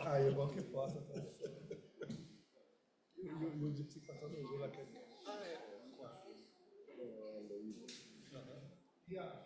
Aí é bom que possa. E o de psicopatologia lá que é. E a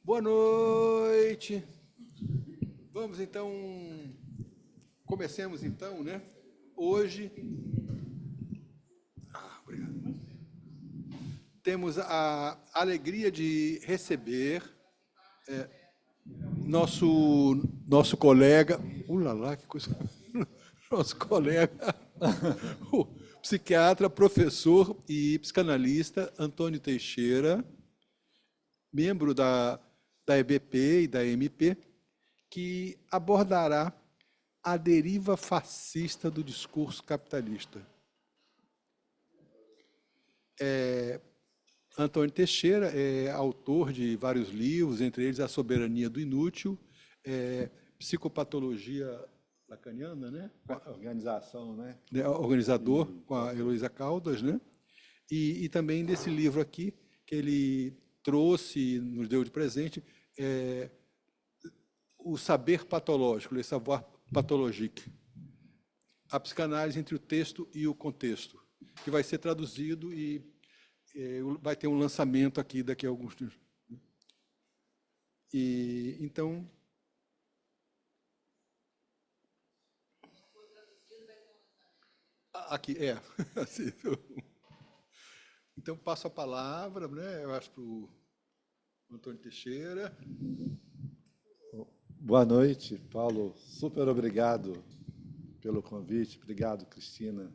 Boa noite. Vamos então, comecemos então, né? Hoje, obrigado. Temos a alegria de receber nosso colega, ulala, que coisa, nosso colega, o psiquiatra, professor e psicanalista Antônio Teixeira, membro da EBP e da MP, que abordará a deriva fascista do discurso capitalista. Antônio Teixeira é autor de vários livros, entre eles A Soberania do Inútil, Psicopatologia Lacaniana, né? Organização, né? Organizador, com a Heloísa Caldas, né? E também desse livro aqui, que ele trouxe, nos deu de presente, o saber patológico, le savoir pathologique, a psicanálise entre o texto e o contexto, que vai ser traduzido e vai ter um lançamento aqui daqui a alguns dias. E então aqui assim, então passo a palavra, né? Eu acho para o Antônio Teixeira. Boa noite, Paulo. Super obrigado pelo convite. Obrigado, Cristina,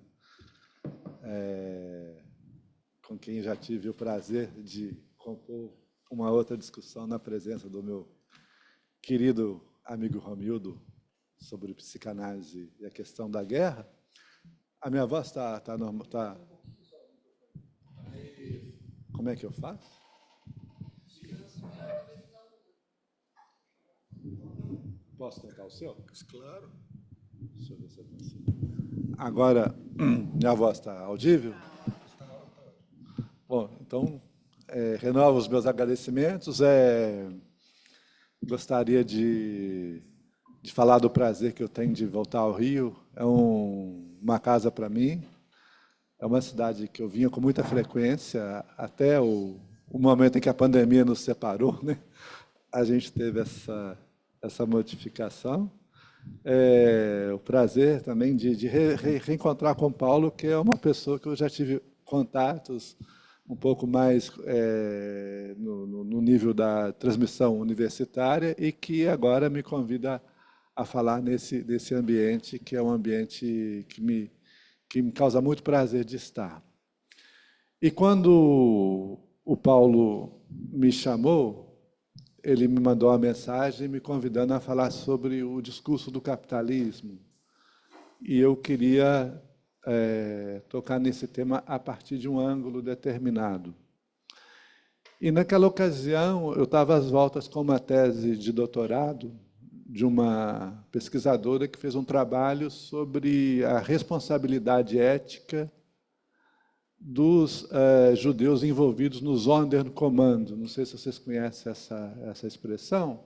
com quem já tive o prazer de compor uma outra discussão na presença do meu querido amigo Romildo sobre psicanálise e a questão da guerra. A minha voz está normal? Tá. Como é que eu faço? Posso tentar o seu? Claro. Deixa eu ver se eu consigo. Agora, minha voz está audível? Bom, então, renovo os meus agradecimentos. Gostaria de falar do prazer que eu tenho de voltar ao Rio. É uma casa para mim. É uma cidade que eu vinha com muita frequência, até o momento em que a pandemia nos separou, né? A gente teve essa modificação. O prazer também de reencontrar com o Paulo, que é uma pessoa que eu já tive contatos um pouco mais no nível da transmissão universitária e que agora me convida a falar desse ambiente, que é um ambiente que me causa muito prazer de estar. E quando o Paulo me chamou, ele me mandou uma mensagem me convidando a falar sobre o discurso do capitalismo. E eu queria tocar nesse tema a partir de um ângulo determinado. E naquela ocasião, eu estava às voltas com uma tese de doutorado de uma pesquisadora que fez um trabalho sobre a responsabilidade ética dos judeus envolvidos no Sonderkommando. Não sei se vocês conhecem essa expressão,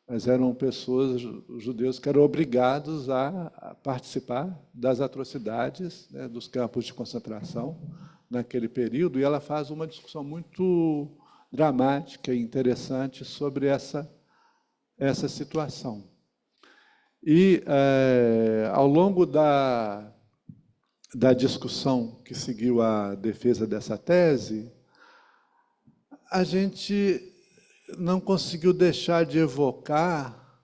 mas eram pessoas, judeus, que eram obrigados a participar das atrocidades, né, dos campos de concentração naquele período, e ela faz uma discussão muito dramática e interessante sobre essa situação. E, ao longo da discussão que seguiu a defesa dessa tese, a gente não conseguiu deixar de evocar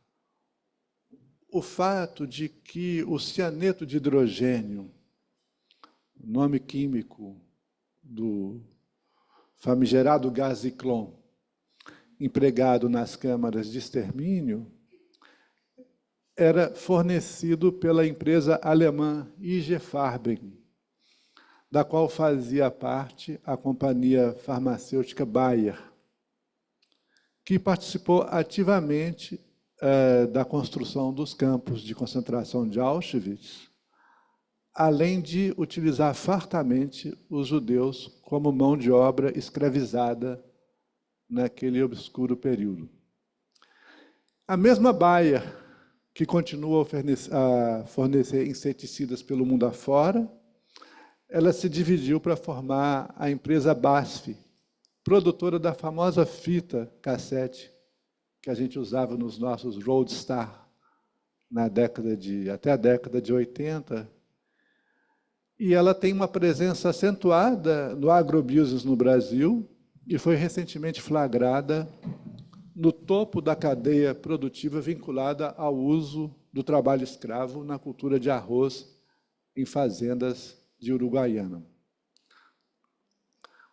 o fato de que o cianeto de hidrogênio, nome químico do famigerado gás Zyklon, empregado nas câmaras de extermínio, era fornecido pela empresa alemã IG Farben, da qual fazia parte a companhia farmacêutica Bayer, que participou ativamente da construção dos campos de concentração de Auschwitz, além de utilizar fartamente os judeus como mão de obra escravizada naquele obscuro período. A mesma Bayer, que continua a fornecer inseticidas pelo mundo afora, ela se dividiu para formar a empresa BASF, produtora da famosa fita cassete que a gente usava nos nossos Roadstar até a década de 80. E ela tem uma presença acentuada no agrobusiness no Brasil e foi recentemente flagrada no topo da cadeia produtiva vinculada ao uso do trabalho escravo na cultura de arroz em fazendas de Uruguaiana.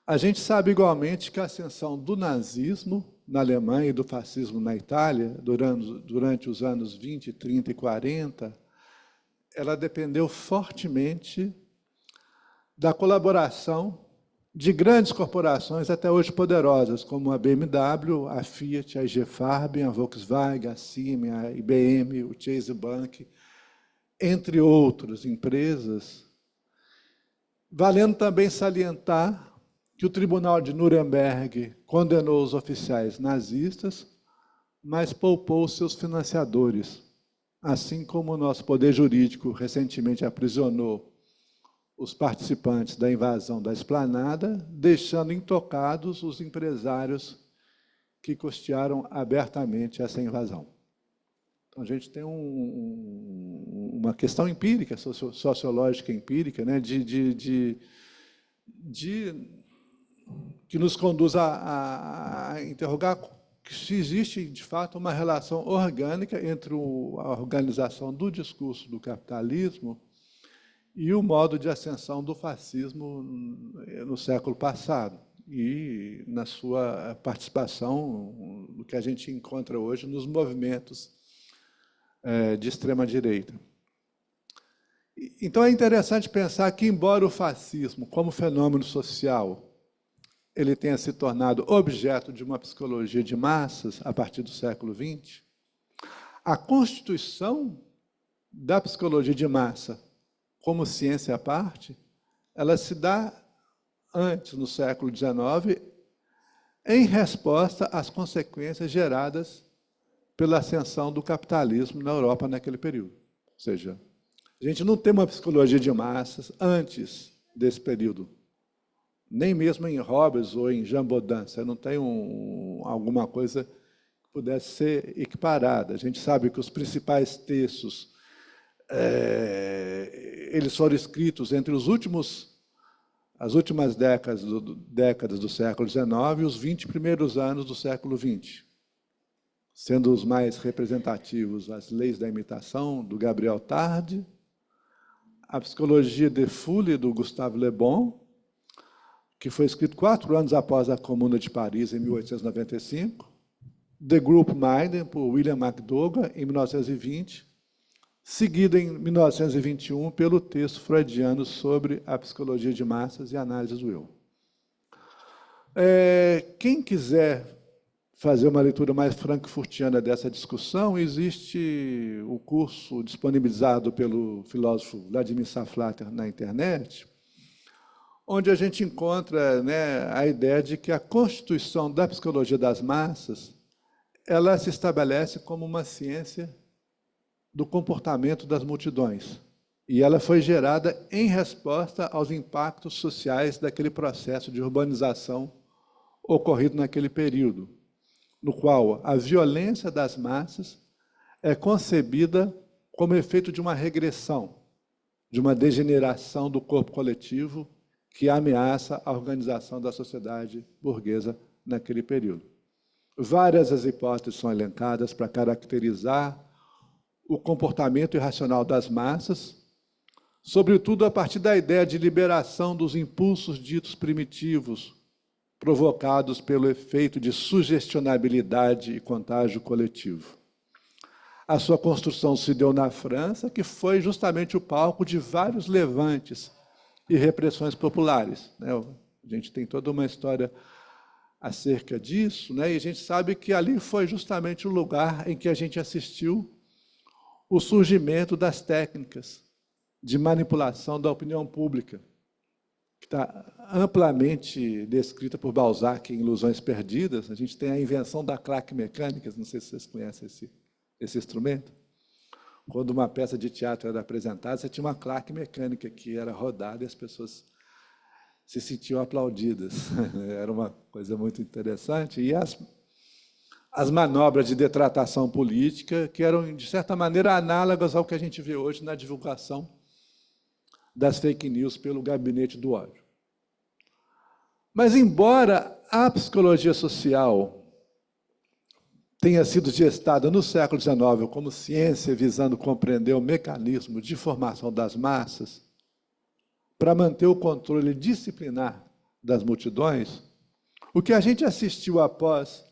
A gente sabe igualmente que a ascensão do nazismo na Alemanha e do fascismo na Itália, durante os anos 20, 30 e 40, ela dependeu fortemente da colaboração de grandes corporações até hoje poderosas, como a BMW, a Fiat, a IG Farben, a Volkswagen, a Siemens, a IBM, o Chase Bank, entre outras empresas, valendo também salientar que o Tribunal de Nuremberg condenou os oficiais nazistas, mas poupou seus financiadores, assim como o nosso poder jurídico recentemente aprisionou os participantes da invasão da Esplanada, deixando intocados os empresários que custearam abertamente essa invasão. Então, a gente tem uma questão empírica, sociológica empírica, né, que nos conduz a interrogar se existe, de fato, uma relação orgânica entre a organização do discurso do capitalismo e o modo de ascensão do fascismo no século passado e na sua participação no que a gente encontra hoje nos movimentos de extrema-direita. Então, é interessante pensar que, embora o fascismo, como fenômeno social, ele tenha se tornado objeto de uma psicologia de massas a partir do século XX, a constituição da psicologia de massa como ciência à parte, ela se dá antes, no século XIX, em resposta às consequências geradas pela ascensão do capitalismo na Europa naquele período. Ou seja, a gente não tem uma psicologia de massas antes desse período. Nem mesmo em Hobbes ou em Jean Baudin, você não tem alguma coisa que pudesse ser equiparada. A gente sabe que os principais textos eles foram escritos entre as últimas décadas do século XIX e os 20 primeiros anos do século XX, sendo os mais representativos as Leis da Imitação, do Gabriel Tarde, a Psicologia de Foule, do Gustave Le Bon, que foi escrito 4 anos após a Comuna de Paris, em 1895, The Group Mind, por William McDougall, em 1920, seguido em 1921 pelo texto freudiano sobre a psicologia de massas e análise do eu. Quem quiser fazer uma leitura mais frankfurtiana dessa discussão, existe o curso disponibilizado pelo filósofo Vladimir Saflater na internet, onde a gente encontra, né, a ideia de que a constituição da psicologia das massas ela se estabelece como uma ciência do comportamento das multidões. E ela foi gerada em resposta aos impactos sociais daquele processo de urbanização ocorrido naquele período, no qual a violência das massas é concebida como efeito de uma regressão, de uma degeneração do corpo coletivo que ameaça a organização da sociedade burguesa naquele período. Várias as hipóteses são elencadas para caracterizar o comportamento irracional das massas, sobretudo a partir da ideia de liberação dos impulsos ditos primitivos, provocados pelo efeito de sugestionabilidade e contágio coletivo. A sua construção se deu na França, que foi justamente o palco de vários levantes e repressões populares, né? A gente tem toda uma história acerca disso, né? E a gente sabe que ali foi justamente o lugar em que a gente assistiu o surgimento das técnicas de manipulação da opinião pública, que está amplamente descrita por Balzac em Ilusões Perdidas. A gente tem a invenção da claque mecânica, não sei se vocês conhecem esse instrumento. Quando uma peça de teatro era apresentada, você tinha uma claque mecânica que era rodada e as pessoas se sentiam aplaudidas. Era uma coisa muito interessante. E as manobras de detratação política, que eram, de certa maneira, análogas ao que a gente vê hoje na divulgação das fake news pelo gabinete do ódio. Mas, embora a psicologia social tenha sido gestada no século XIX como ciência visando compreender o mecanismo de formação das massas para manter o controle disciplinar das multidões, o que a gente assistiu após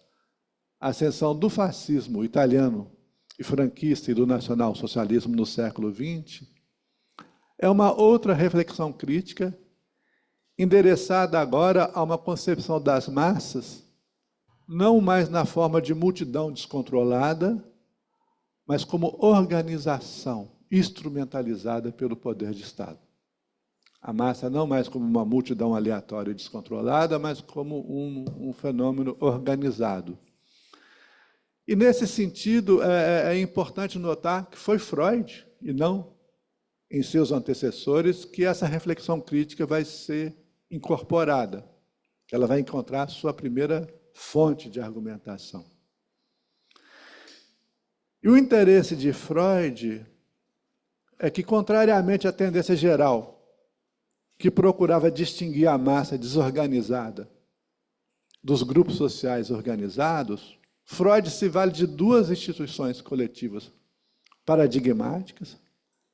a ascensão do fascismo italiano e franquista e do nacionalsocialismo no século XX é uma outra reflexão crítica endereçada agora a uma concepção das massas não mais na forma de multidão descontrolada, mas como organização instrumentalizada pelo poder de Estado. A massa não mais como uma multidão aleatória e descontrolada, mas como um fenômeno organizado. E, nesse sentido, é importante notar que foi Freud, e não em seus antecessores, que essa reflexão crítica vai ser incorporada. Ela vai encontrar sua primeira fonte de argumentação. E o interesse de Freud é que, contrariamente à tendência geral, que procurava distinguir a massa desorganizada dos grupos sociais organizados, Freud se vale de duas instituições coletivas paradigmáticas,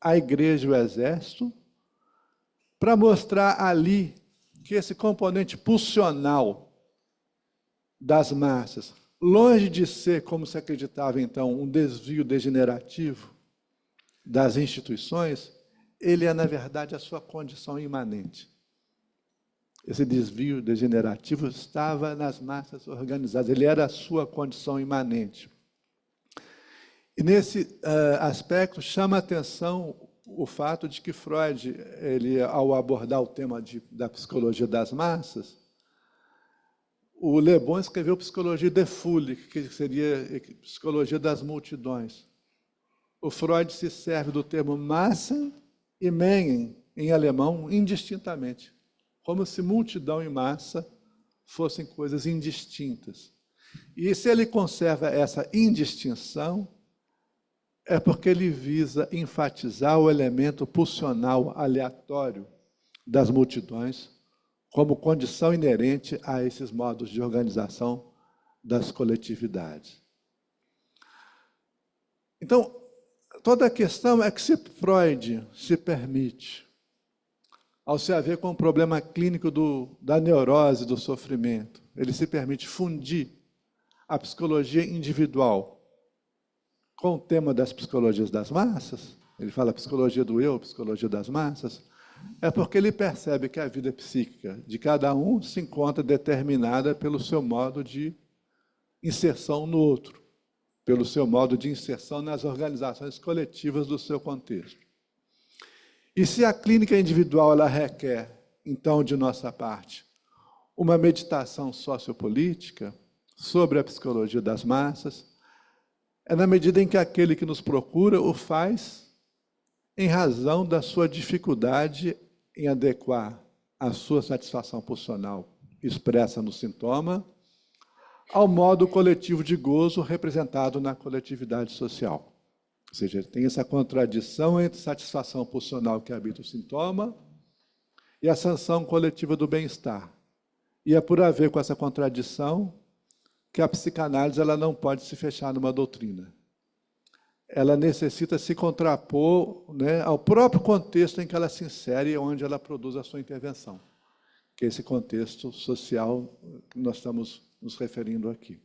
a Igreja e o Exército, para mostrar ali que esse componente pulsional das massas, longe de ser, como se acreditava então, um desvio degenerativo das instituições, ele é, na verdade, a sua condição imanente. Esse desvio degenerativo estava nas massas organizadas, ele era a sua condição imanente. E, nesse aspecto, chama a atenção o fato de que Freud, ele, ao abordar o tema da psicologia das massas, o Le Bon escreveu Psicologie des Foules, que seria Psicologia das Multidões. O Freud se serve do termo Massen e Mengen, em alemão, indistintamente, como se multidão e massa fossem coisas indistintas. E se ele conserva essa indistinção, é porque ele visa enfatizar o elemento pulsional aleatório das multidões como condição inerente a esses modos de organização das coletividades. Então, toda a questão é que se Freud se permite, ao se haver com o problema clínico da neurose, do sofrimento, ele se permite fundir a psicologia individual com o tema das psicologias das massas, ele fala psicologia do eu, psicologia das massas, é porque ele percebe que a vida psíquica de cada um se encontra determinada pelo seu modo de inserção no outro, pelo seu modo de inserção nas organizações coletivas do seu contexto. E se a clínica individual ela requer, então, de nossa parte, uma meditação sociopolítica sobre a psicologia das massas, é na medida em que aquele que nos procura o faz em razão da sua dificuldade em adequar a sua satisfação pulsional expressa no sintoma ao modo coletivo de gozo representado na coletividade social. Ou seja, tem essa contradição entre satisfação pulsional que habita o sintoma e a sanção coletiva do bem-estar. E é por haver com essa contradição que a psicanálise ela não pode se fechar numa doutrina. Ela necessita se contrapor, né, ao próprio contexto em que ela se insere e onde ela produz a sua intervenção, que é esse contexto social que nós estamos nos referindo aqui.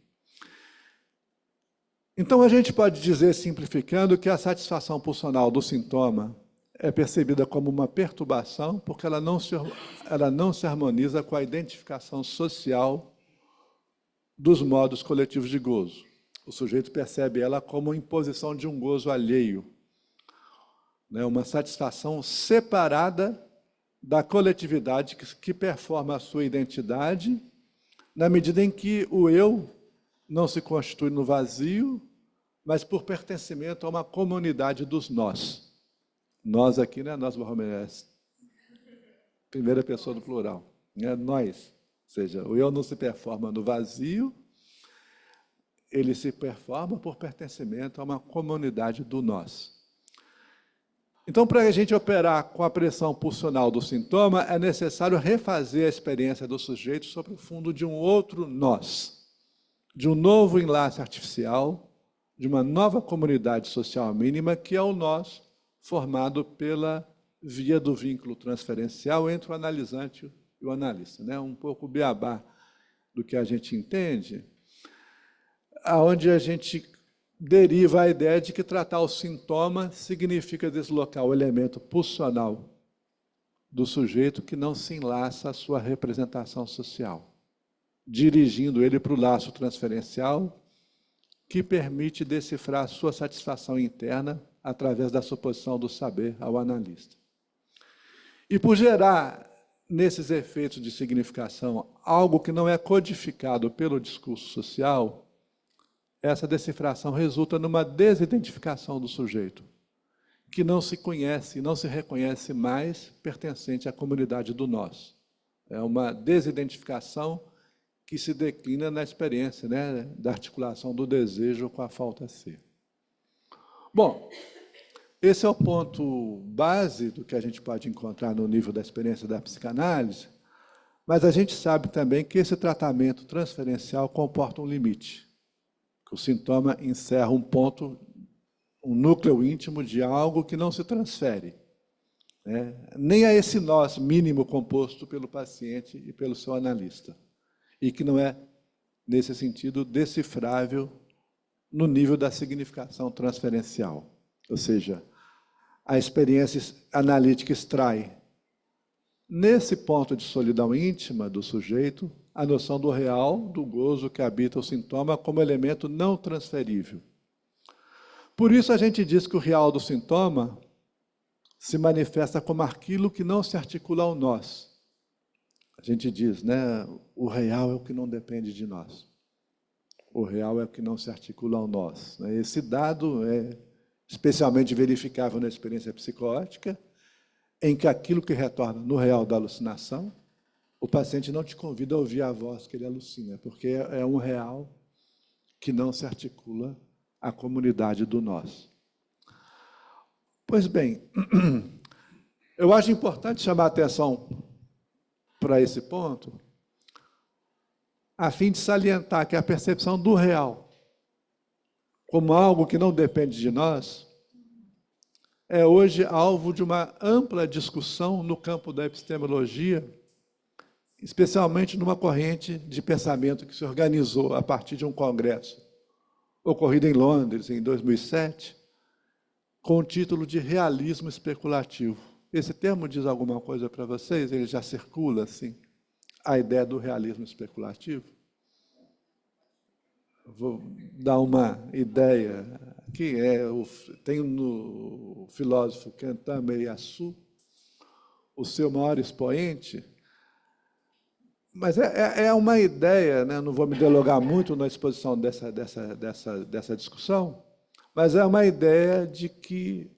Então, a gente pode dizer, simplificando, que a satisfação pulsional do sintoma é percebida como uma perturbação, porque ela não se harmoniza com a identificação social dos modos coletivos de gozo. O sujeito percebe ela como imposição de um gozo alheio, né? Uma satisfação separada da coletividade que performa a sua identidade, na medida em que o eu não se constitui no vazio, mas por pertencimento a uma comunidade dos nós. Nós aqui, né? Nós, Barromenés. Primeira pessoa do plural. Né? Nós. Ou seja, o eu não se performa no vazio, ele se performa por pertencimento a uma comunidade do nós. Então, para a gente operar com a pressão pulsional do sintoma, é necessário refazer a experiência do sujeito sobre o fundo de um outro nós, de um novo enlace artificial, de uma nova comunidade social mínima, que é o nós formado pela via do vínculo transferencial entre o analisante e o analista. Né? Um pouco o beabá do que a gente entende, aonde a gente deriva a ideia de que tratar o sintoma significa deslocar o elemento pulsional do sujeito que não se enlaça à sua representação social, dirigindo ele para o laço transferencial que permite decifrar a sua satisfação interna através da suposição do saber ao analista. E por gerar nesses efeitos de significação algo que não é codificado pelo discurso social, essa decifração resulta numa desidentificação do sujeito, que não se conhece, não se reconhece mais pertencente à comunidade do nós. É uma desidentificação que se declina na experiência, né, da articulação do desejo com a falta ser. Bom, esse é o ponto base do que a gente pode encontrar no nível da experiência da psicanálise, mas a gente sabe também que esse tratamento transferencial comporta um limite, que o sintoma encerra um ponto, um núcleo íntimo de algo que não se transfere, né? Nem a esse nós mínimo composto pelo paciente e pelo seu analista, e que não é, nesse sentido, decifrável no nível da significação transferencial. Ou seja, a experiência analítica extrai, nesse ponto de solidão íntima do sujeito, a noção do real, do gozo que habita o sintoma como elemento não transferível. Por isso a gente diz que o real do sintoma se manifesta como aquilo que não se articula ao nós. A gente diz, né, o real é o que não depende de nós. O real é o que não se articula ao nós. Esse dado é especialmente verificável na experiência psicótica, em que aquilo que retorna no real da alucinação, o paciente não te convida a ouvir a voz que ele alucina, porque é um real que não se articula à comunidade do nós. Pois bem, eu acho importante chamar a atenção para esse ponto, a fim de salientar que a percepção do real, como algo que não depende de nós, é hoje alvo de uma ampla discussão no campo da epistemologia, especialmente numa corrente de pensamento que se organizou a partir de um congresso ocorrido em Londres, em 2007, com o título de realismo especulativo. Esse termo diz alguma coisa para vocês? Ele já circula, assim, a ideia do realismo especulativo? Vou dar uma ideia, que tem no filósofo Kentama Ieyasu, o seu maior expoente, mas é uma ideia, né? Não vou me delongar muito na exposição dessa discussão, mas é uma ideia de que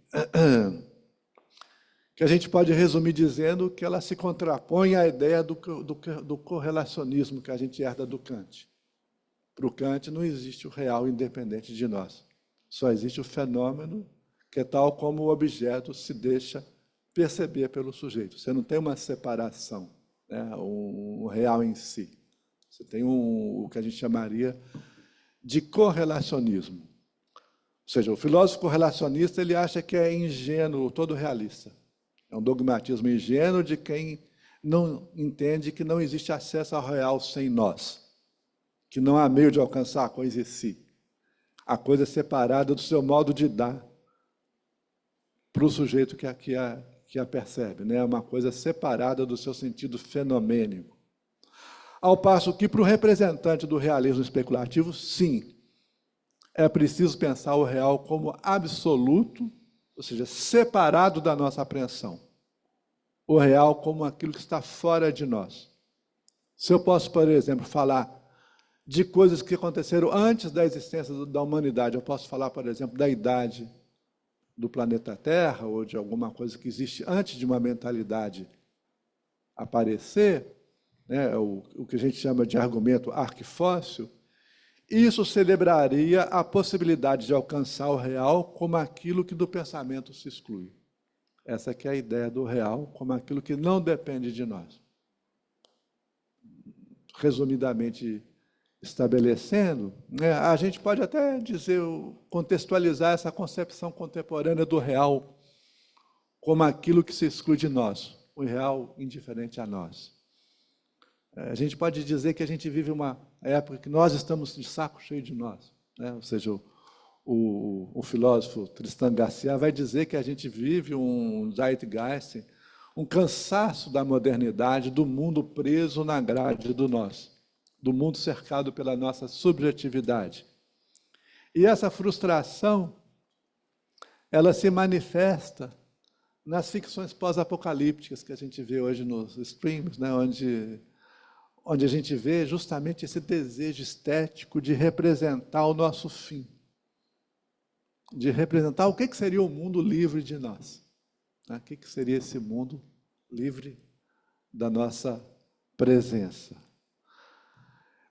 a gente pode resumir dizendo que ela se contrapõe à ideia do correlacionismo que a gente herda do Kant. Para o Kant não existe o real independente de nós, só existe o fenômeno que é tal como o objeto se deixa perceber pelo sujeito. Você não tem uma separação, né, um real em si. Você tem o que a gente chamaria de correlacionismo. Ou seja, o filósofo correlacionista ele acha que é ingênuo todo realista. É um dogmatismo ingênuo de quem não entende que não existe acesso ao real sem nós. que não há meio de alcançar a coisa em si. A coisa é separada do seu modo de dar para o sujeito que a percebe, né? É uma coisa separada do seu sentido fenomênico. Ao passo que, para o representante do realismo especulativo, sim, é preciso pensar o real como absoluto, ou seja, separado da nossa apreensão. O real como aquilo que está fora de nós. Se eu posso, por exemplo, falar de coisas que aconteceram antes da existência da humanidade, eu posso falar, por exemplo, da idade do planeta Terra, ou de alguma coisa que existe antes de uma mentalidade aparecer, né, o que a gente chama de argumento arquifóssil, isso celebraria a possibilidade de alcançar o real como aquilo que do pensamento se exclui. Essa que é a ideia do real, como aquilo que não depende de nós. Resumidamente estabelecendo, né, a gente pode até dizer, contextualizar essa concepção contemporânea do real como aquilo que se exclui de nós, o real indiferente a nós. A gente pode dizer que a gente vive uma época que nós estamos de saco cheio de nós, né? Ou seja, o filósofo Tristan Garcia vai dizer que a gente vive um zeitgeist, um cansaço da modernidade, do mundo preso na grade do nós, do mundo cercado pela nossa subjetividade. E essa frustração, ela se manifesta nas ficções pós-apocalípticas que a gente vê hoje nos streams, né, onde a gente vê justamente esse desejo estético de representar o nosso fim, de representar o que seria o mundo livre de nós, né? O que seria esse mundo livre da nossa presença.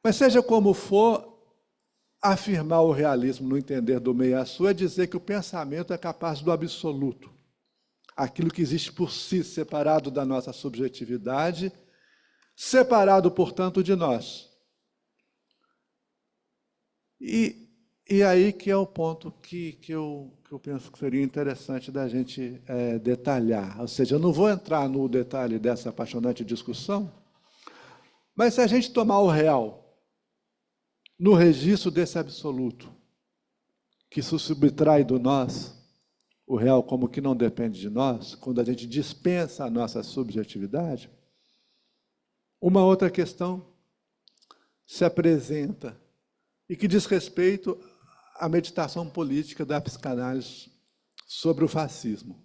Mas seja como for, afirmar o realismo no entender do Meia-Su é dizer que o pensamento é capaz do absoluto, aquilo que existe por si, separado da nossa subjetividade, separado, portanto, de nós. E aí que é o ponto que eu penso que seria interessante da gente detalhar. Ou seja, eu não vou entrar no detalhe dessa apaixonante discussão, mas se a gente tomar o real no registro desse absoluto, que se subtrai do nós, o real como que não depende de nós, quando a gente dispensa a nossa subjetividade, uma outra questão se apresenta e que diz respeito à meditação política da psicanálise sobre o fascismo,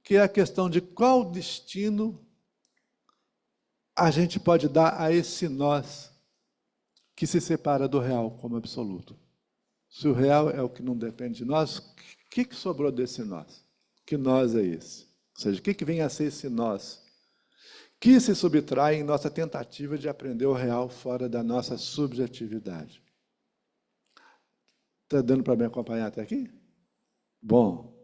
que é a questão de qual destino a gente pode dar a esse nós que se separa do real como absoluto. Se o real é o que não depende de nós, o que sobrou desse nós? Que nós é esse? Ou seja, o que vem a ser esse nós? Que se subtrai em nossa tentativa de aprender o real fora da nossa subjetividade. Está dando para me acompanhar até aqui? Bom,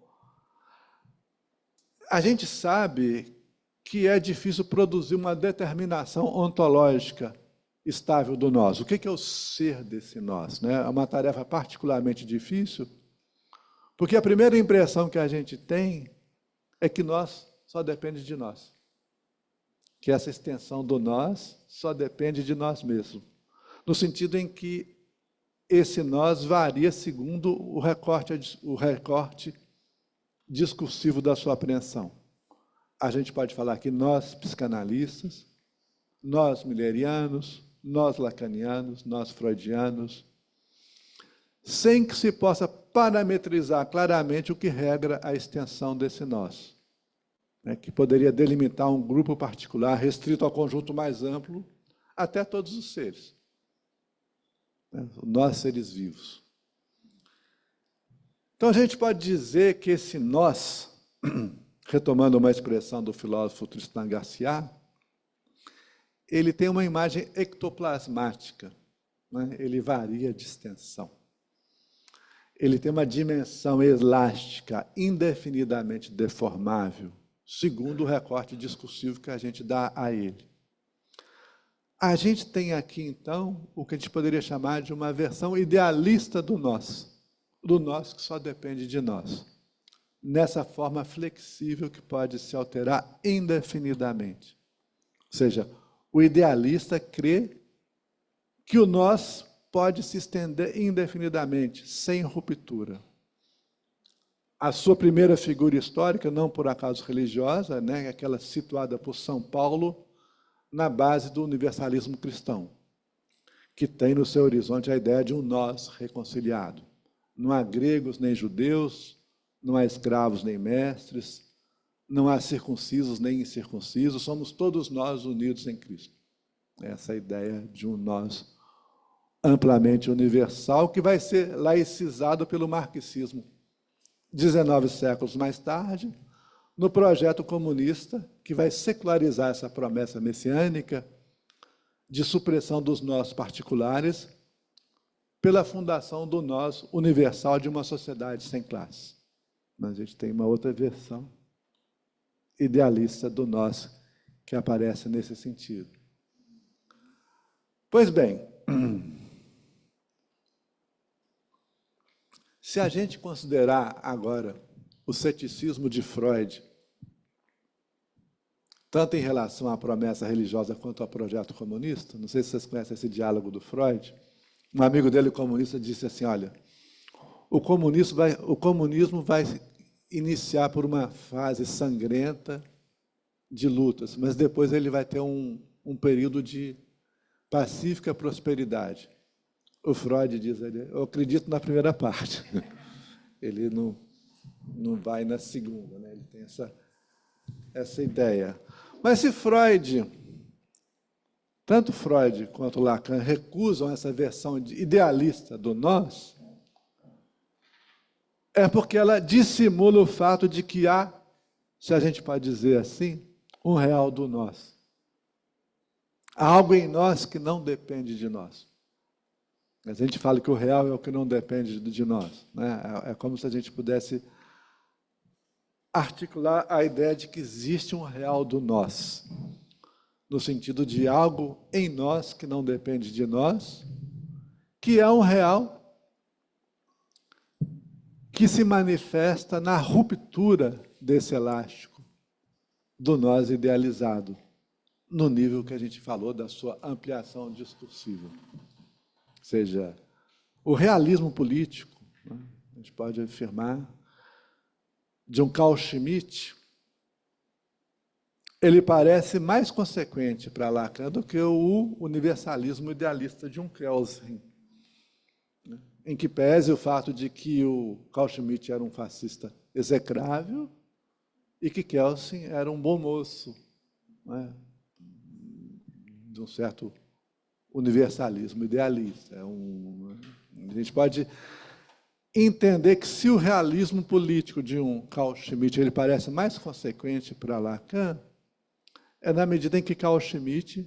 a gente sabe que é difícil produzir uma determinação ontológica estável do nós. O que é o ser desse nós, né? É uma tarefa particularmente difícil, porque a primeira impressão que a gente tem é que nós só depende de nós. Que essa extensão do nós só depende de nós mesmos. No sentido em que esse nós varia segundo o recorte discursivo da sua apreensão. A gente pode falar que nós, psicanalistas, nós, millerianos, nós, lacanianos, nós, freudianos, sem que se possa parametrizar claramente o que regra a extensão desse nós, né, que poderia delimitar um grupo particular, restrito ao conjunto mais amplo, até todos os seres, né, nós, seres vivos. Então, a gente pode dizer que esse nós, retomando uma expressão do filósofo Tristan Garcia, ele tem uma imagem ectoplasmática, né? Ele varia de extensão. Ele tem uma dimensão elástica, indefinidamente deformável, segundo o recorte discursivo que a gente dá a ele. A gente tem aqui, então, o que a gente poderia chamar de uma versão idealista do nós que só depende de nós, nessa forma flexível que pode se alterar indefinidamente. Ou seja, o idealista crê que o nós pode se estender indefinidamente, sem ruptura. A sua primeira figura histórica, não por acaso religiosa, né, aquela situada por São Paulo na base do universalismo cristão, que tem no seu horizonte a ideia de um nós reconciliado. Não há gregos nem judeus, não há escravos nem mestres, não há circuncisos nem incircuncisos, somos todos nós unidos em Cristo. Essa é a ideia de um nós amplamente universal, que vai ser laicizado pelo marxismo 19 séculos mais tarde, no projeto comunista, que vai secularizar essa promessa messiânica de supressão dos nós particulares pela fundação do nós universal de uma sociedade sem classe. Mas a gente tem uma outra versão idealista do nós que aparece nesse sentido. Pois bem, se a gente considerar agora o ceticismo de Freud, tanto em relação à promessa religiosa quanto ao projeto comunista, não sei se vocês conhecem esse diálogo do Freud, um amigo dele comunista disse assim, olha, o comunismo vai iniciar por uma fase sangrenta de lutas, mas depois ele vai ter um período de pacífica prosperidade. O Freud diz, eu acredito na primeira parte, ele não vai na segunda, né? Ele tem essa ideia. Mas se Freud, tanto Freud quanto Lacan recusam essa versão idealista do nós, é porque ela dissimula o fato de que há, se a gente pode dizer assim, um real do nós. Há algo em nós que não depende de nós. A gente fala que o real é o que não depende de nós, né? É como se a gente pudesse articular a ideia de que existe um real do nós, no sentido de algo em nós que não depende de nós, que é um real que se manifesta na ruptura desse elástico do nós idealizado, no nível que a gente falou da sua ampliação discursiva. Ou seja, o realismo político, né, a gente pode afirmar, de um Carl Schmitt, ele parece mais consequente para Lacan do que o universalismo idealista de um Kelsen, né, em que pese o fato de que o Carl Schmitt era um fascista execrável e que Kelsen era um bom moço, né, de um certo universalismo idealista. A gente pode entender que se o realismo político de um Carl Schmitt ele parece mais consequente para Lacan, é na medida em que Carl Schmitt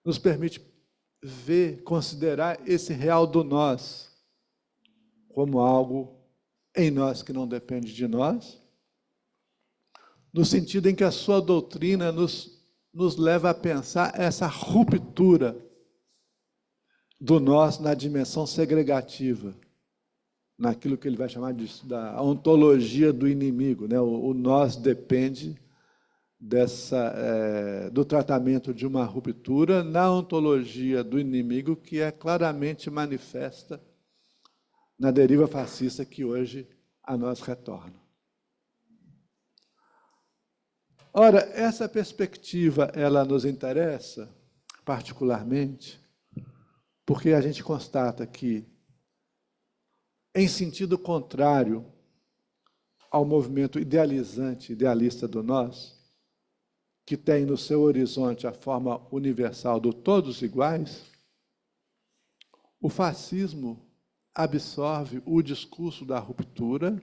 nos permite ver, considerar esse real do nós como algo em nós que não depende de nós, no sentido em que a sua doutrina nos leva a pensar essa ruptura do nós na dimensão segregativa, naquilo que ele vai chamar da ontologia do inimigo, né? O nós depende do tratamento de uma ruptura na ontologia do inimigo, que é claramente manifesta na deriva fascista que hoje a nós retorna. Ora, essa perspectiva, ela nos interessa particularmente porque a gente constata que, em sentido contrário ao movimento idealizante, idealista do nós, que tem no seu horizonte a forma universal do todos iguais, o fascismo absorve o discurso da ruptura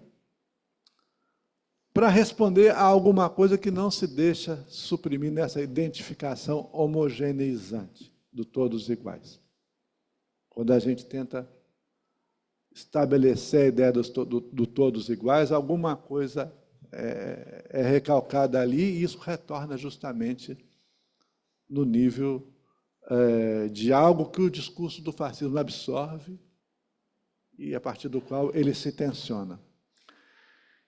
para responder a alguma coisa que não se deixa suprimir nessa identificação homogeneizante do todos iguais. Quando a gente tenta estabelecer a ideia do todos iguais, alguma coisa é recalcada ali e isso retorna justamente no nível de algo que o discurso do fascismo absorve e a partir do qual ele se tensiona.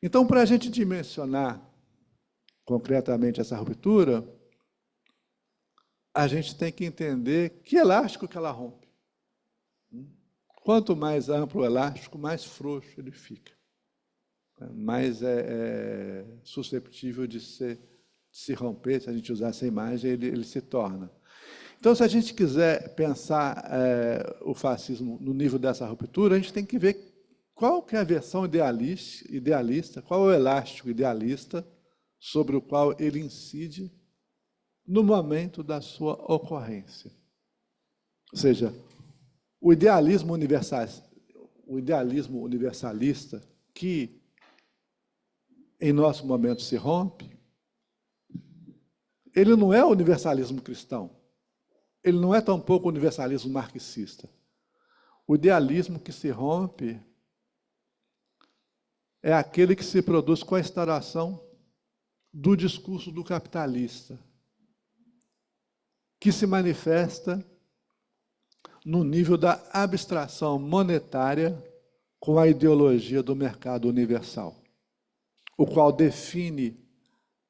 Então, para a gente dimensionar concretamente essa ruptura, a gente tem que entender que elástico que ela rompe. Quanto mais amplo o elástico, mais frouxo ele fica. Mais susceptível de se romper, se a gente usar essa imagem, ele se torna. Então, se a gente quiser pensar o fascismo no nível dessa ruptura, a gente tem que ver qual que é a versão idealista, qual é o elástico idealista sobre o qual ele incide no momento da sua ocorrência. Ou seja, o idealismo universalista que, em nosso momento, se rompe, ele não é o universalismo cristão. Ele não é tampouco o universalismo marxista. O idealismo que se rompe é aquele que se produz com a instauração do discurso do capitalista, que se manifesta no nível da abstração monetária com a ideologia do mercado universal, o qual define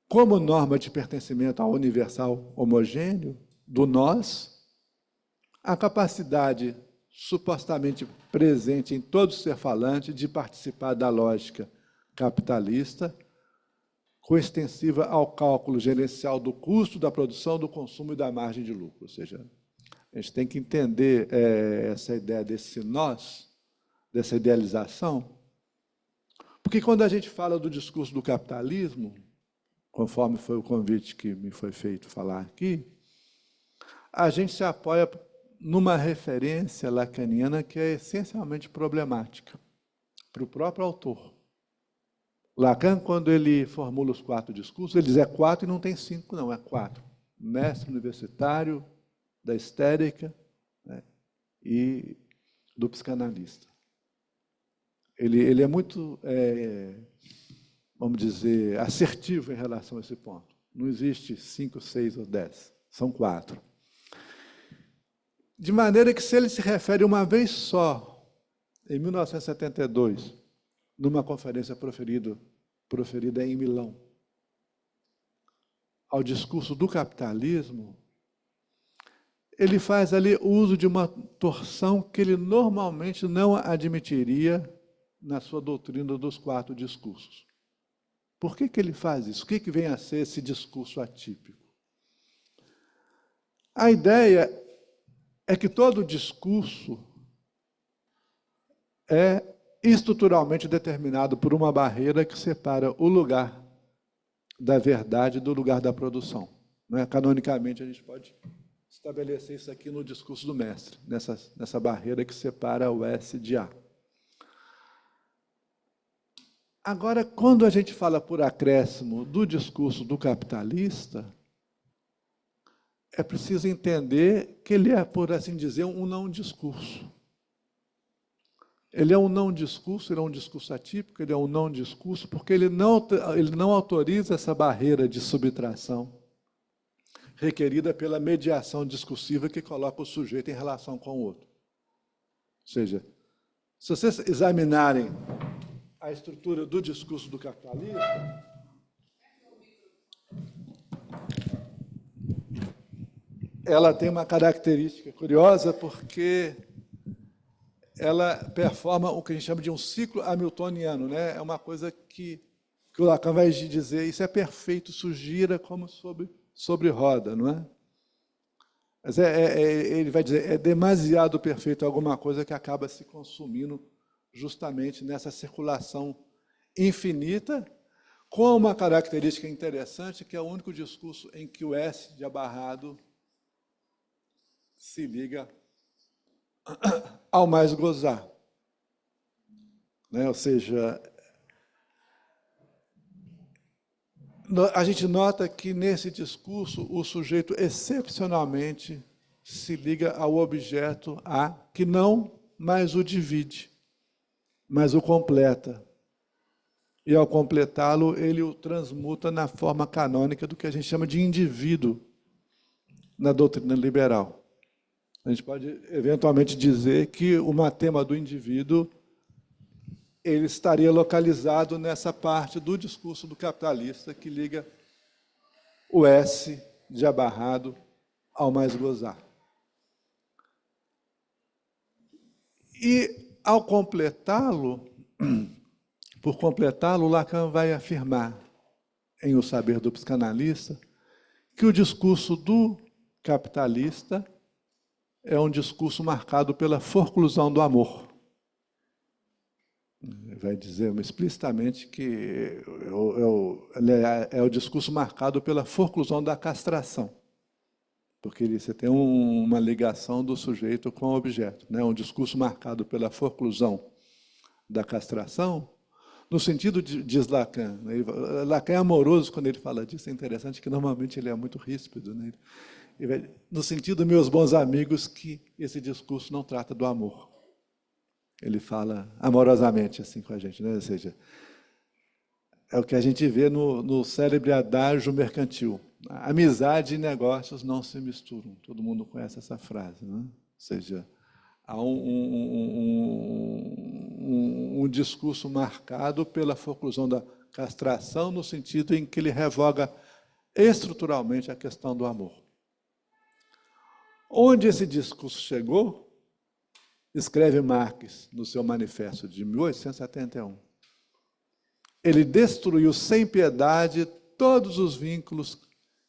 como norma de pertencimento ao universal homogêneo do nós, a capacidade supostamente presente em todo ser falante de participar da lógica capitalista, coextensiva ao cálculo gerencial do custo da produção, do consumo e da margem de lucro. Ou seja, a gente tem que entender essa ideia desse nós, dessa idealização, porque quando a gente fala do discurso do capitalismo, conforme foi o convite que me foi feito falar aqui, a gente se apoia numa referência lacaniana que é essencialmente problemática para o próprio autor. Lacan, quando ele formula os 4 discursos, ele diz 4 e não tem 5, não, é 4. Mestre universitário da estética, né, e do psicanalista. Ele é muito, vamos dizer, assertivo em relação a esse ponto. Não existe 5, 6 ou 10, são 4. De maneira que, se ele se refere uma vez só, em 1972, numa conferência proferida em Milão, ao discurso do capitalismo, ele faz ali uso de uma torção que ele normalmente não admitiria na sua doutrina dos 4 discursos. Por que ele faz isso? O que vem a ser esse discurso atípico? A ideia é que todo discurso é estruturalmente determinado por uma barreira que separa o lugar da verdade do lugar da produção. Não é? Canonicamente, a gente pode estabelecer isso aqui no discurso do mestre, nessa barreira que separa o S de A. Agora, quando a gente fala por acréscimo do discurso do capitalista, é preciso entender que ele é, por assim dizer, um não-discurso. Ele é um não-discurso, ele é um discurso atípico, ele é um não-discurso, porque ele não autoriza essa barreira de subtração requerida pela mediação discursiva que coloca o sujeito em relação com o outro. Ou seja, se vocês examinarem a estrutura do discurso do capitalismo, ela tem uma característica curiosa, porque ela performa o que a gente chama de um ciclo hamiltoniano, né? É uma coisa que o Lacan vai dizer, isso é perfeito, isso gira como sobre roda, não é? Mas ele vai dizer, é demasiado perfeito alguma coisa que acaba se consumindo justamente nessa circulação infinita, com uma característica interessante, que é o único discurso em que o S de abarrado se liga ao mais gozar. Né? Ou seja, a gente nota que, nesse discurso, o sujeito excepcionalmente se liga ao objeto A, que não mais o divide, mas o completa. E, ao completá-lo, ele o transmuta na forma canônica do que a gente chama de indivíduo na doutrina liberal. A gente pode, eventualmente, dizer que o matema do indivíduo ele estaria localizado nessa parte do discurso do capitalista que liga o S de abarrado ao mais gozar. E, ao completá-lo, por completá-lo, Lacan vai afirmar, em O Saber do Psicanalista, que o discurso do capitalista é um discurso marcado pela forclusão do amor. Vai dizer explicitamente que é o discurso marcado pela forclusão da castração, porque você tem uma ligação do sujeito com o objeto, né? Um discurso marcado pela forclusão da castração, no sentido, diz Lacan, né? Lacan é amoroso quando ele fala disso, é interessante que normalmente ele é muito ríspido, né? No sentido, meus bons amigos, que esse discurso não trata do amor. Ele fala amorosamente assim com a gente, né? Ou seja, é o que a gente vê no célebre adágio mercantil. Amizade e negócios não se misturam. Todo mundo conhece essa frase, né? Ou seja, há um discurso marcado pela forclusão da castração, no sentido em que ele revoga estruturalmente a questão do amor. Onde esse discurso chegou, escreve Marx no seu manifesto de 1871. Ele destruiu sem piedade todos os vínculos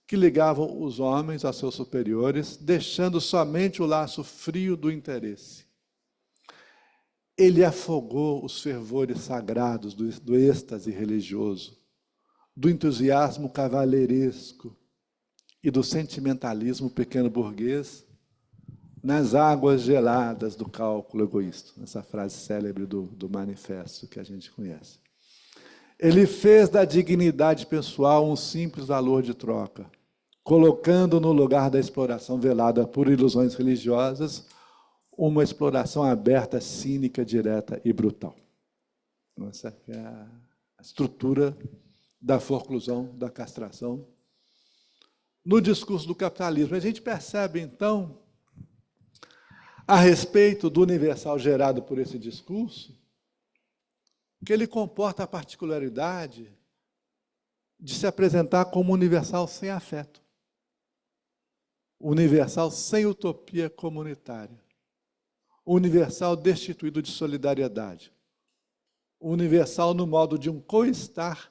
que ligavam os homens a seus superiores, deixando somente o laço frio do interesse. Ele afogou os fervores sagrados do êxtase religioso, do entusiasmo cavalheiresco e do sentimentalismo pequeno-burguês nas águas geladas do cálculo egoísta. Essa frase célebre do manifesto que a gente conhece. Ele fez da dignidade pessoal um simples valor de troca, colocando no lugar da exploração velada por ilusões religiosas uma exploração aberta, cínica, direta e brutal. Essa é a estrutura da forclusão, da castração, no discurso do capitalismo. A gente percebe, então, a respeito do universal gerado por esse discurso, que ele comporta a particularidade de se apresentar como universal sem afeto, universal sem utopia comunitária, universal destituído de solidariedade, universal no modo de um co-estar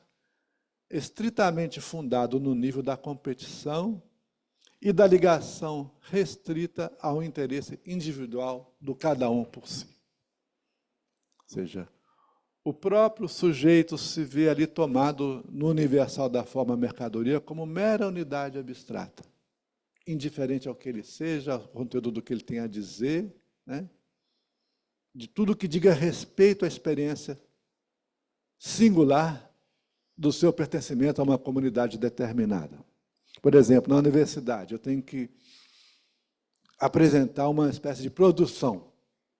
estritamente fundado no nível da competição e da ligação restrita ao interesse individual do cada um por si. Ou seja, o próprio sujeito se vê ali tomado no universal da forma mercadoria como mera unidade abstrata, indiferente ao que ele seja, ao conteúdo do que ele tem a dizer, né? De tudo que diga respeito à experiência singular do seu pertencimento a uma comunidade determinada. Por exemplo, na universidade, eu tenho que apresentar uma espécie de produção.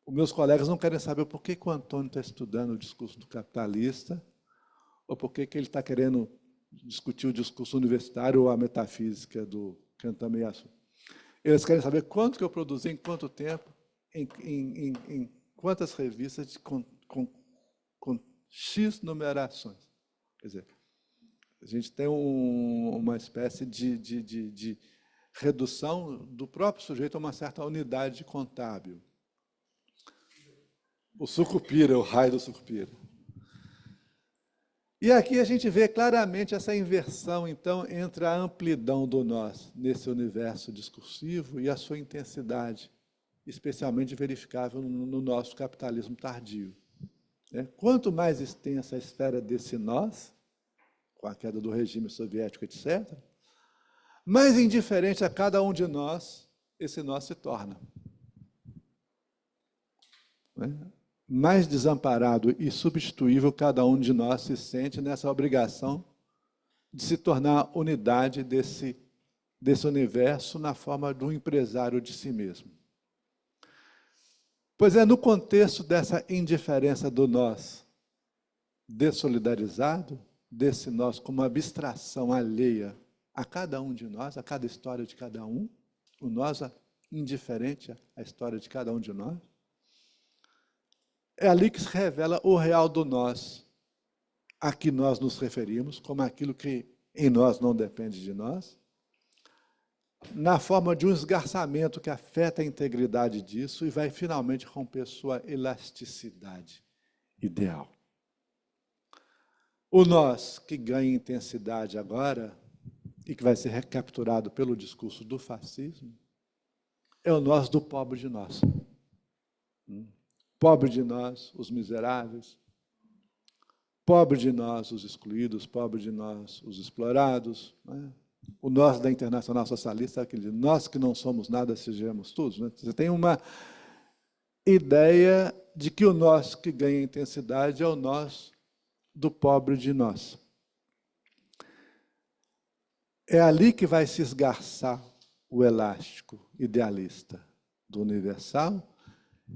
Os meus colegas não querem saber por que o Antônio está estudando o discurso do capitalista, ou por que ele está querendo discutir o discurso universitário ou a metafísica do Kantameyasu. Eles querem saber quanto que eu produzi, em quanto tempo, em quantas revistas, com X numerações. Quer dizer, a gente tem uma espécie de redução do próprio sujeito a uma certa unidade contábil. O sucupira, o raio do sucupira. E aqui a gente vê claramente essa inversão, então, entre a amplidão do nós nesse universo discursivo e a sua intensidade, especialmente verificável no nosso capitalismo tardio. Quanto mais extensa a esfera desse nós, com a queda do regime soviético, etc., mais indiferente a cada um de nós esse nós se torna. Mais desamparado e substituível cada um de nós se sente nessa obrigação de se tornar unidade desse universo na forma de um empresário de si mesmo. Pois é no contexto dessa indiferença do nós dessolidarizado, desse nós como abstração alheia a cada um de nós, a cada história de cada um, o nós indiferente à história de cada um de nós, é ali que se revela o real do nós, a que nós nos referimos, como aquilo que em nós não depende de nós, na forma de um esgarçamento que afeta a integridade disso e vai finalmente romper sua elasticidade ideal. O nós que ganha intensidade agora, e que vai ser recapturado pelo discurso do fascismo, é o nós do pobre de nós. Pobre de nós, os miseráveis, pobre de nós, os excluídos, pobre de nós, os explorados. Né? O nós da Internacional Socialista é aquele nós que não somos nada, sejamos todos. Né? Você tem uma ideia de que o nós que ganha intensidade é o nós do pobre de nós. É ali que vai se esgarçar o elástico idealista do universal,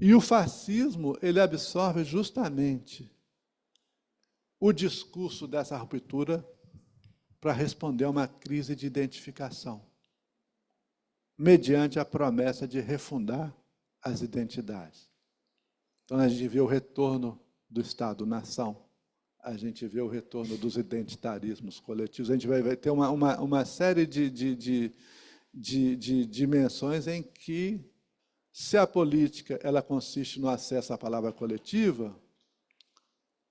e o fascismo ele absorve justamente o discurso dessa ruptura para responder a uma crise de identificação, mediante a promessa de refundar as identidades. Então, a gente vê o retorno do Estado-nação, a gente vê o retorno dos identitarismos coletivos, a gente vai ter uma série de dimensões em que, se a política ela consiste no acesso à palavra coletiva,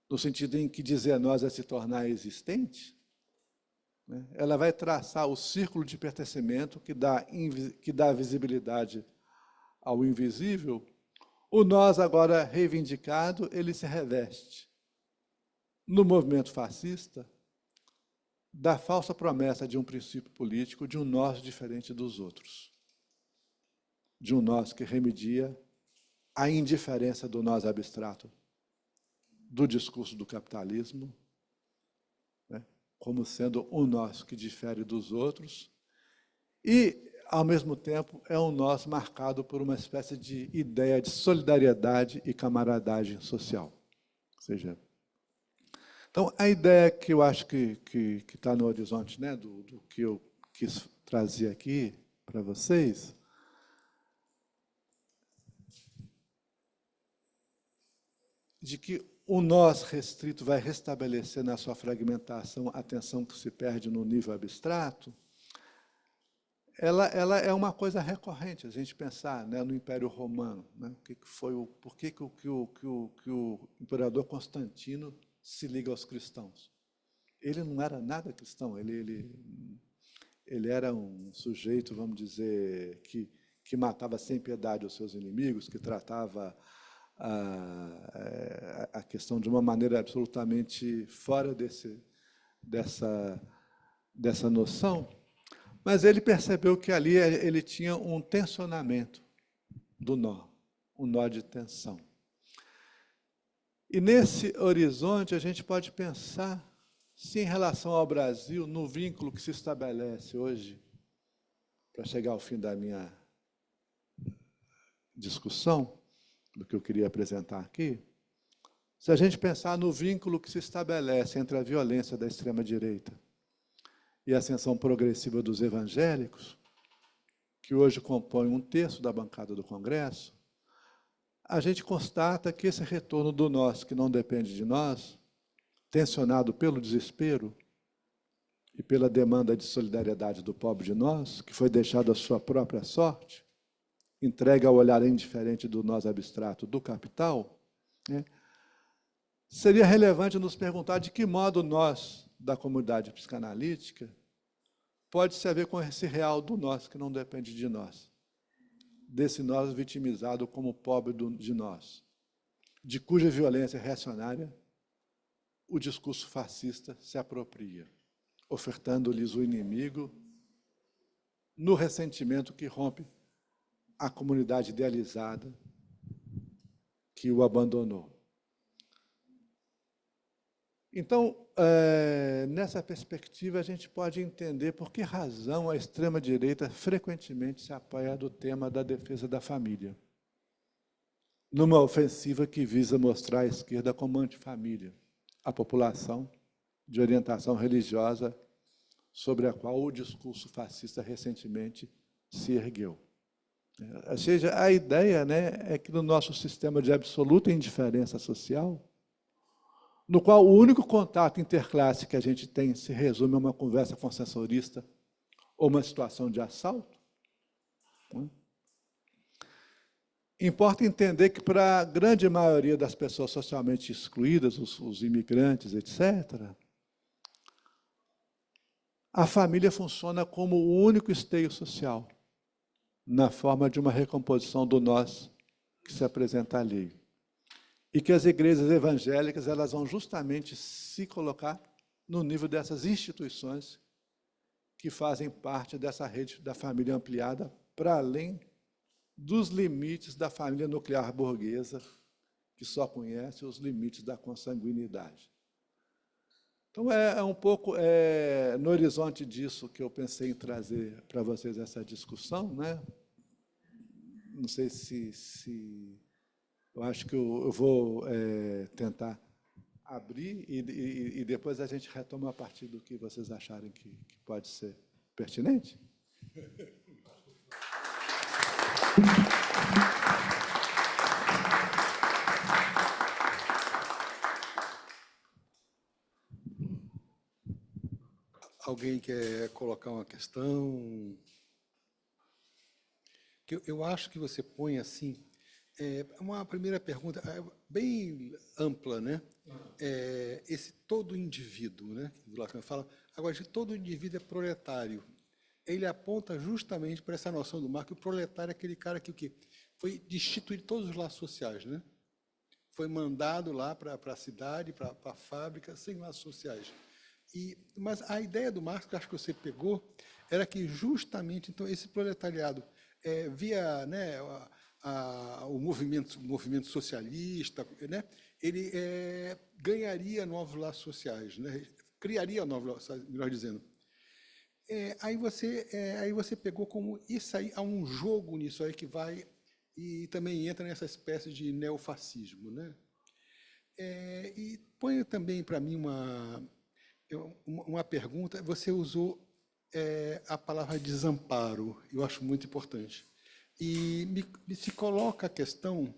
no sentido em que dizer nós é se tornar existente, né, ela vai traçar o círculo de pertencimento que dá visibilidade ao invisível. O nós agora reivindicado, ele se reveste no movimento fascista da falsa promessa de um princípio político, de um nós diferente dos outros, de um nós que remedia à indiferença do nós abstrato, do discurso do capitalismo, né, como sendo um nós que difere dos outros, e, ao mesmo tempo, é um nós marcado por uma espécie de ideia de solidariedade e camaradagem social. Ou seja, então, a ideia que eu acho que está no horizonte, né, do que eu quis trazer aqui para vocês, de que o nós restrito vai restabelecer na sua fragmentação a tensão que se perde no nível abstrato, ela é uma coisa recorrente, a gente pensar, né, no Império Romano, né, por que o imperador Constantino se liga aos cristãos. Ele não era nada cristão, ele era um sujeito, vamos dizer, que matava sem piedade os seus inimigos, que tratava a questão de uma maneira absolutamente fora dessa noção, mas ele percebeu que ali ele tinha um tensionamento do nó, um nó de tensão. E nesse horizonte a gente pode pensar, se em relação ao Brasil, no vínculo que se estabelece hoje, para chegar ao fim da minha discussão, do que eu queria apresentar aqui, se a gente pensar no vínculo que se estabelece entre a violência da extrema-direita e a ascensão progressiva dos evangélicos, que hoje compõem um terço da bancada do Congresso, a gente constata que esse retorno do nós, que não depende de nós, tensionado pelo desespero e pela demanda de solidariedade do pobre de nós, que foi deixado à sua própria sorte, entregue ao olhar indiferente do nós abstrato do capital, né, seria relevante nos perguntar de que modo nós, da comunidade psicanalítica, pode se haver com esse real do nós, que não depende de nós, desse nós vitimizado como pobre de nós, de cuja violência reacionária o discurso fascista se apropria, ofertando-lhes o inimigo no ressentimento que rompe a comunidade idealizada que o abandonou. Então, nessa perspectiva, a gente pode entender por que razão a extrema-direita frequentemente se apoia do tema da defesa da família, numa ofensiva que visa mostrar a esquerda como antifamília, a população de orientação religiosa sobre a qual o discurso fascista recentemente se ergueu. Ou seja, a ideia, né, é que no nosso sistema de absoluta indiferença social, no qual o único contato interclasse que a gente tem se resume a uma conversa consensorista ou uma situação de assalto, Importa entender que, para a grande maioria das pessoas socialmente excluídas, os imigrantes, etc., a família funciona como o único esteio social, na forma de uma recomposição do nós que se apresenta ali. E que as igrejas evangélicas elas vão justamente se colocar no nível dessas instituições que fazem parte dessa rede da família ampliada, para além dos limites da família nuclear burguesa, que só conhece os limites da consanguinidade. Então, é um pouco no horizonte disso que eu pensei em trazer para vocês essa discussão, né? Não sei se eu acho que eu vou tentar abrir e depois a gente retoma a partir do que vocês acharem que pode ser pertinente. Alguém quer colocar uma questão? Que eu acho que você põe assim, uma primeira pergunta bem ampla, né? Esse todo indivíduo, né? O Lacan fala, agora, de todo indivíduo é proletário. Ele aponta justamente para essa noção do Marx, que o proletário é aquele cara que o quê? Foi destituído de todos os laços sociais, né? Foi mandado lá para a cidade, para a fábrica, sem laços sociais. Mas a ideia do Marx, que eu acho que você pegou, era que justamente então, esse proletariado, via né, o movimento socialista, né, ele ganharia novos laços sociais, né, criaria novos laços sociais, melhor dizendo. Aí você pegou como isso aí, há um jogo nisso aí que vai e também entra nessa espécie de neofascismo, né? E põe também para mim uma pergunta. Você usou a palavra desamparo, eu acho muito importante. E se coloca a questão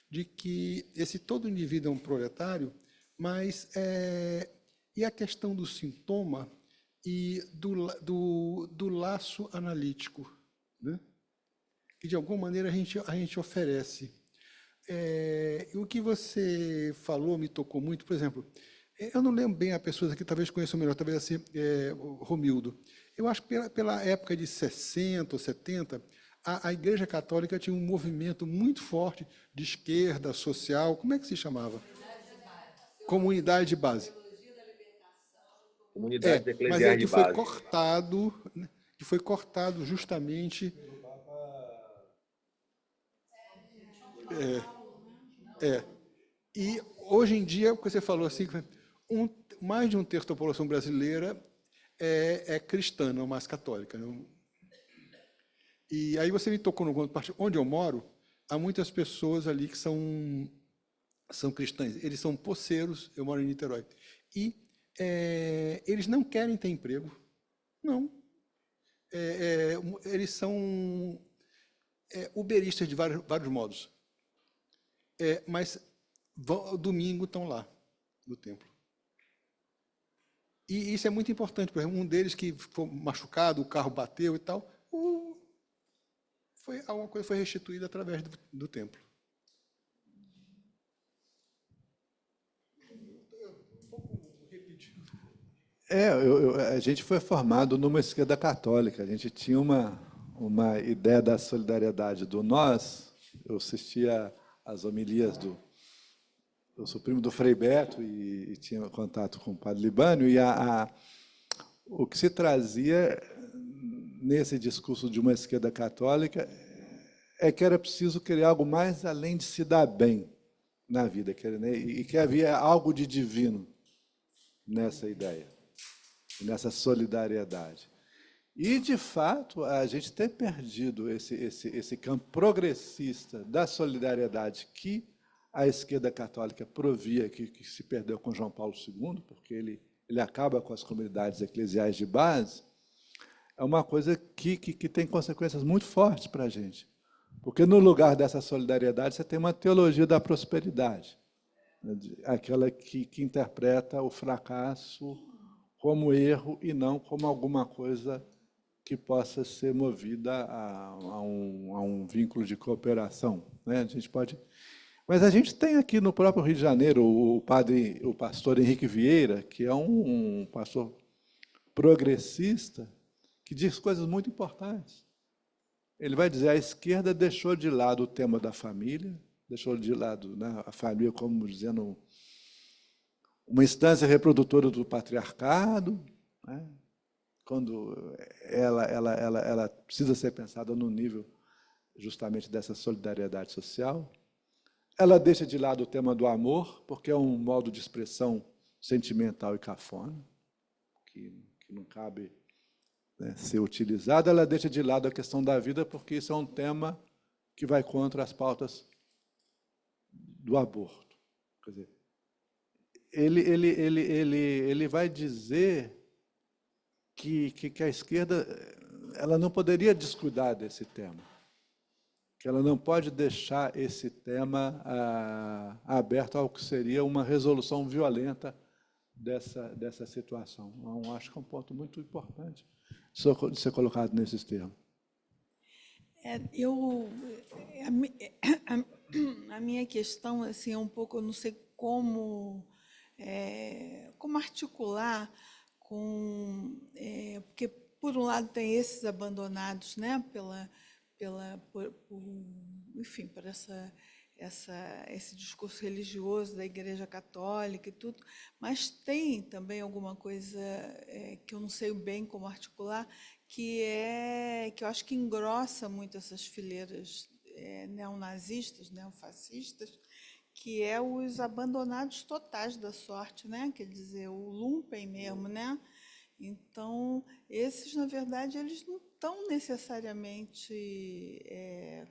de que esse todo indivíduo é um proletário, mas e a questão do sintoma e do laço analítico, né? Que, de alguma maneira, a gente oferece. E o que você falou me tocou muito, por exemplo, eu não lembro bem a pessoas aqui, talvez conheçam melhor, talvez assim, o Romildo. Eu acho que pela época de 60 ou 70, a Igreja Católica tinha um movimento muito forte de esquerda, social, como é que se chamava? Comunidade de base. Comunidades Mas eclesiais de base. que foi cortado justamente... E, hoje em dia, o que você falou assim, mais de um terço da população brasileira é cristã, não mais católica. Não? E aí você me tocou no ponto, onde eu moro, há muitas pessoas ali que são cristãs. Eles são poceiros, eu moro em Niterói. E eles não querem ter emprego. Não. Eles são uberistas de vários modos. Mas domingo estão lá, no templo. E isso é muito importante. Por exemplo, um deles que ficou machucado, o carro bateu e tal, alguma coisa foi restituída através do templo. A gente foi formado numa esquerda católica. A gente tinha uma ideia da solidariedade do nós. Eu assistia às homilias eu sou primo do Frei Beto e tinha contato com o padre Libânio, e o que se trazia nesse discurso de uma esquerda católica é que era preciso criar algo mais além de se dar bem na vida, e que havia algo de divino nessa ideia, nessa solidariedade. E, de fato, a gente ter perdido esse campo progressista da solidariedade que a esquerda católica provia, que se perdeu com João Paulo II, porque ele acaba com as comunidades eclesiais de base, é uma coisa que tem consequências muito fortes para a gente. Porque, no lugar dessa solidariedade, você tem uma teologia da prosperidade, né, aquela que interpreta o fracasso como erro e não como alguma coisa que possa ser movida a um vínculo de cooperação, né? A gente pode... Mas a gente tem aqui no próprio Rio de Janeiro o pastor Henrique Vieira, que é um pastor progressista, que diz coisas muito importantes. Ele vai dizer: a esquerda deixou de lado o tema da família, deixou de lado, né, a família como dizendo uma instância reprodutora do patriarcado, né, quando ela precisa ser pensada no nível justamente dessa solidariedade social. Ela deixa de lado o tema do amor, porque é um modo de expressão sentimental e cafona, que não cabe, né, ser utilizado. Ela deixa de lado a questão da vida, porque isso é um tema que vai contra as pautas do aborto. Quer dizer, ele vai dizer que a esquerda ela não poderia descuidar desse tema, que ela não pode deixar esse tema aberto ao que seria uma resolução violenta dessa situação. Então, acho que é um ponto muito importante de ser colocado nesses termos. A minha questão assim, é um pouco, eu não sei como articular porque, por um lado, tem esses abandonados, né, enfim, por esse discurso religioso da Igreja Católica e tudo, mas tem também alguma coisa que eu não sei bem como articular, que eu acho que engrossa muito essas fileiras neonazistas, neofascistas, que é os abandonados totais da sorte, né? Quer dizer, o lumpen mesmo, né? Então, esses, na verdade, eles não estão necessariamente,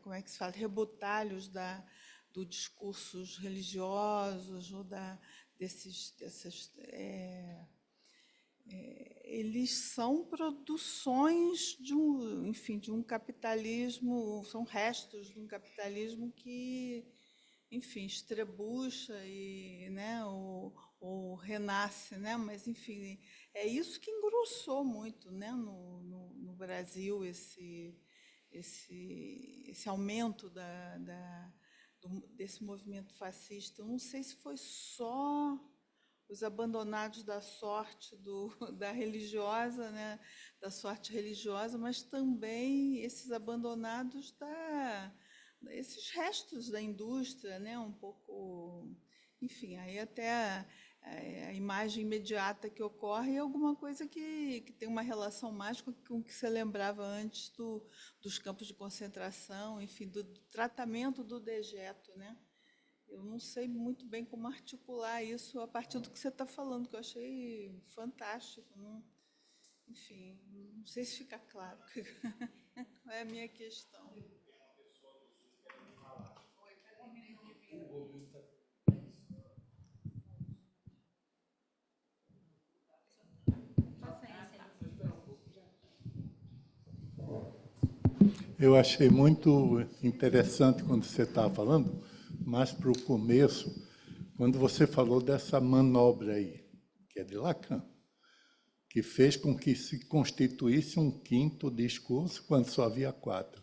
como é que se fala, rebotalhos dos discursos religiosos ou eles são produções de um capitalismo, são restos de um capitalismo que, enfim, estrebucha e, né, ou renasce, né? Mas, enfim, é isso que engrossou muito, né, no Brasil, esse aumento desse movimento fascista. Eu não sei se foi só os abandonados da sorte da religiosa, né, da sorte religiosa, mas também esses abandonados esses restos da indústria, né, um pouco, enfim, aí até a imagem imediata que ocorre é alguma coisa que tem uma relação mais com o que você lembrava antes dos campos de concentração, enfim, do tratamento do dejeto, né? Eu não sei muito bem como articular isso a partir do que você está falando, que eu achei fantástico. Enfim, não sei se fica claro. Qual é a minha questão? Eu achei muito interessante quando você estava falando, mas para o começo, quando você falou dessa manobra aí, que é de Lacan, que fez com que se constituísse um quinto discurso quando só havia 4.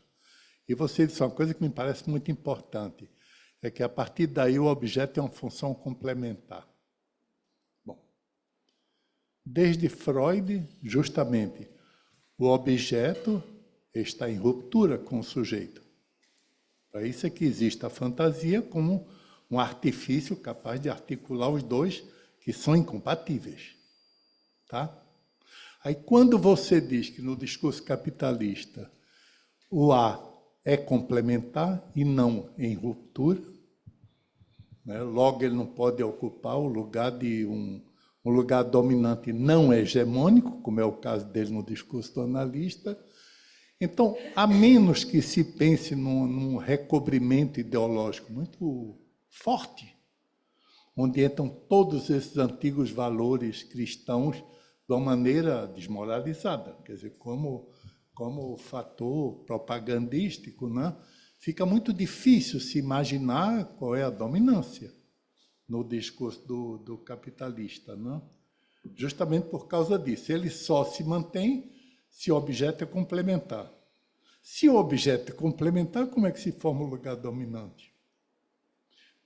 E você disse uma coisa que me parece muito importante, é que a partir daí o objeto tem uma função complementar. Bom, desde Freud, justamente, o objeto está em ruptura com o sujeito. Para isso é que existe a fantasia como um artifício capaz de articular os dois que são incompatíveis. Tá? Aí, quando você diz que no discurso capitalista o A é complementar e não em ruptura, né? Logo ele não pode ocupar o lugar de um lugar dominante não hegemônico, como é o caso dele no discurso do analista. Então, a menos que se pense num recobrimento ideológico muito forte, onde entram todos esses antigos valores cristãos de uma maneira desmoralizada, quer dizer, como fator propagandístico, né? Fica muito difícil se imaginar qual é a dominância no discurso do capitalista, né? Justamente por causa disso. Ele só se mantém se o objeto é complementar. Se o objeto é complementar, como é que se forma o lugar dominante?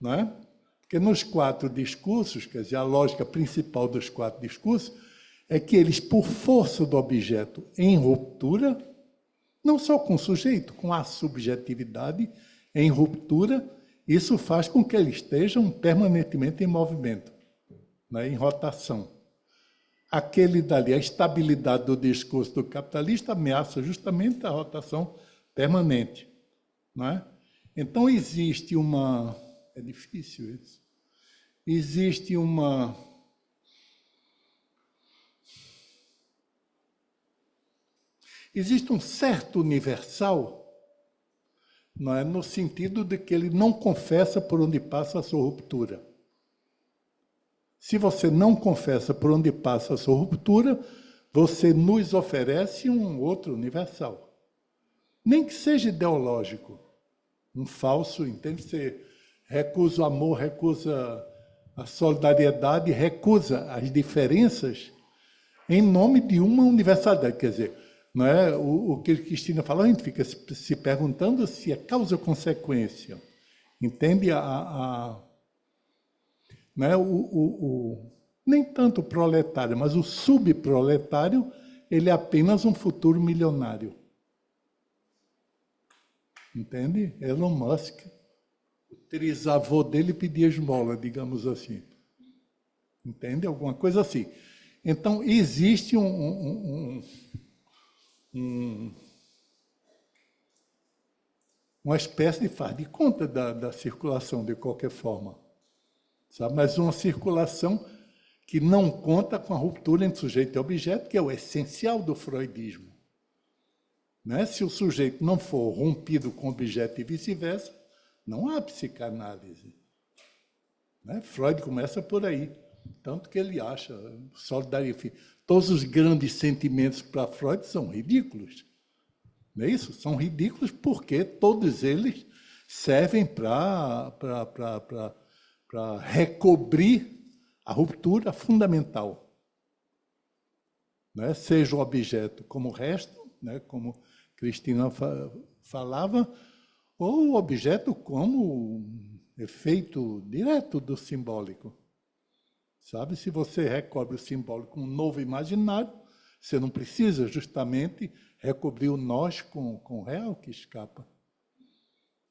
Não é? Porque nos 4 discursos, quer dizer, a lógica principal dos 4 discursos é que eles, por força do objeto em ruptura, não só com o sujeito, com a subjetividade em ruptura, isso faz com que eles estejam permanentemente em movimento, né, em rotação. Aquele dali, a estabilidade do discurso do capitalista ameaça justamente a rotação permanente. Não é? Então, existe uma... É difícil isso. Existe uma... Existe um certo universal, não é? No sentido de que ele não confessa por onde passa a sua ruptura. Se você não confessa por onde passa a sua ruptura, você nos oferece um outro universal. Nem que seja ideológico. Um falso, entende? Você recusa o amor, recusa a solidariedade, recusa as diferenças em nome de uma universalidade. Quer dizer, não é? O que a Cristina falou, a gente fica se perguntando se é causa ou consequência. Entende? Não é? Nem tanto o proletário, mas o subproletário, ele é apenas um futuro milionário. Entende? Elon Musk, o trisavô dele pedia esmola, digamos assim. Entende? Alguma coisa assim. Então, existe uma espécie de faz de conta da circulação, de qualquer forma. Sabe? Mas uma circulação que não conta com a ruptura entre sujeito e objeto, que é o essencial do freudismo. Né? Se o sujeito não for rompido com o objeto e vice-versa, não há psicanálise. Né? Freud começa por aí. Tanto que ele acha, solidariedade, todos os grandes sentimentos para Freud são ridículos. Não é isso? São ridículos porque todos eles servem para recobrir a ruptura fundamental. Né? Seja o objeto como o resto, né? Como Cristina falava, ou o objeto como efeito direto do simbólico. Sabe? Se você recobre o simbólico com um novo imaginário, você não precisa justamente recobrir o nós com o real que escapa.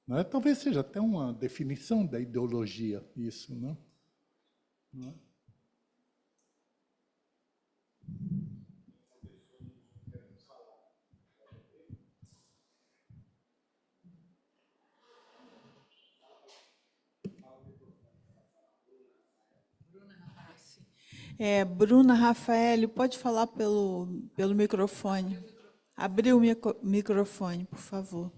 Não é? Talvez seja até uma definição da ideologia, isso, não? Não é? Bruna Rafael, pode falar pelo microfone. Abrir o microfone, por favor.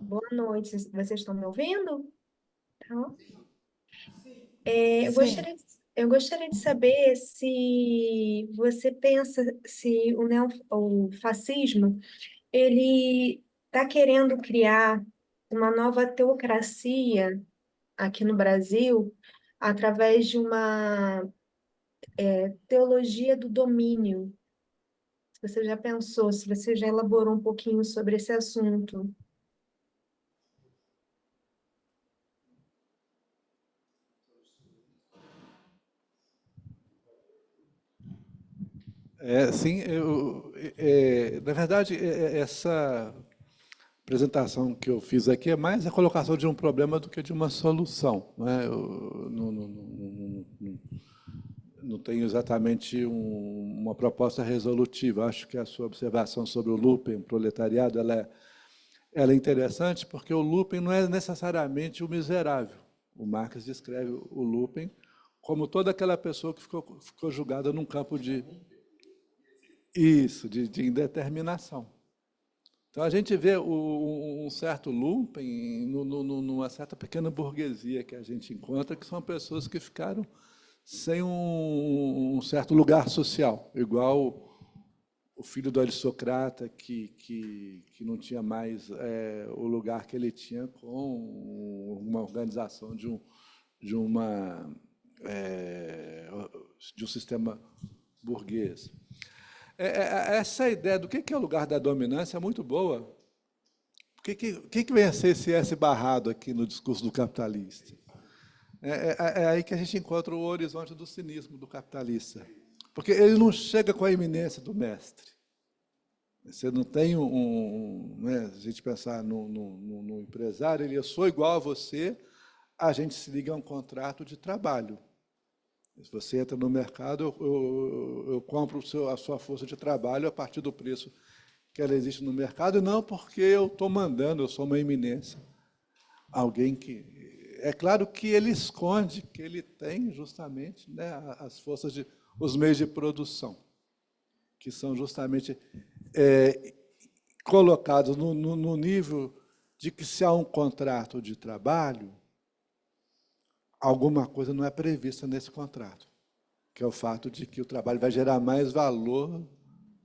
Boa noite, vocês estão me ouvindo? Tá? Sim. Eu gostaria de saber se você pensa se o fascismo ele está querendo criar uma nova teocracia aqui no Brasil através de uma teologia do domínio. Se você já pensou, se você já elaborou um pouquinho sobre esse assunto. Sim, na verdade, essa apresentação que eu fiz aqui é mais a colocação de um problema do que de uma solução. Né? Eu não tenho exatamente uma proposta resolutiva. Acho que a sua observação sobre o Lupen, o proletariado, ela é interessante porque o Lupen não é necessariamente o miserável. O Marx descreve o Lupen como toda aquela pessoa que ficou julgada num campo de indeterminação. Então, a gente vê um certo Lupen numa certa pequena burguesia que a gente encontra, que são pessoas que ficaram sem um certo lugar social, igual o filho do aristocrata que não tinha mais o lugar que ele tinha com uma organização de um sistema burguês. Essa ideia do que é o lugar da dominância é muito boa. O que vem a ser esse S barrado aqui no discurso do capitalista? É aí que a gente encontra o horizonte do cinismo do capitalista. Porque ele não chega com a iminência do mestre. Você não tem né, se a gente pensar no empresário, eu sou igual a você, a gente se liga a um contrato de trabalho. Se você entra no mercado, eu compro a sua força de trabalho a partir do preço que ela existe no mercado, e não porque eu estou mandando, eu sou uma eminência. Alguém que... É claro que ele esconde que ele tem justamente, né, as forças, os meios de produção, que são justamente colocados no nível de que, se há um contrato de trabalho, alguma coisa não é prevista nesse contrato, que é o fato de que o trabalho vai gerar mais valor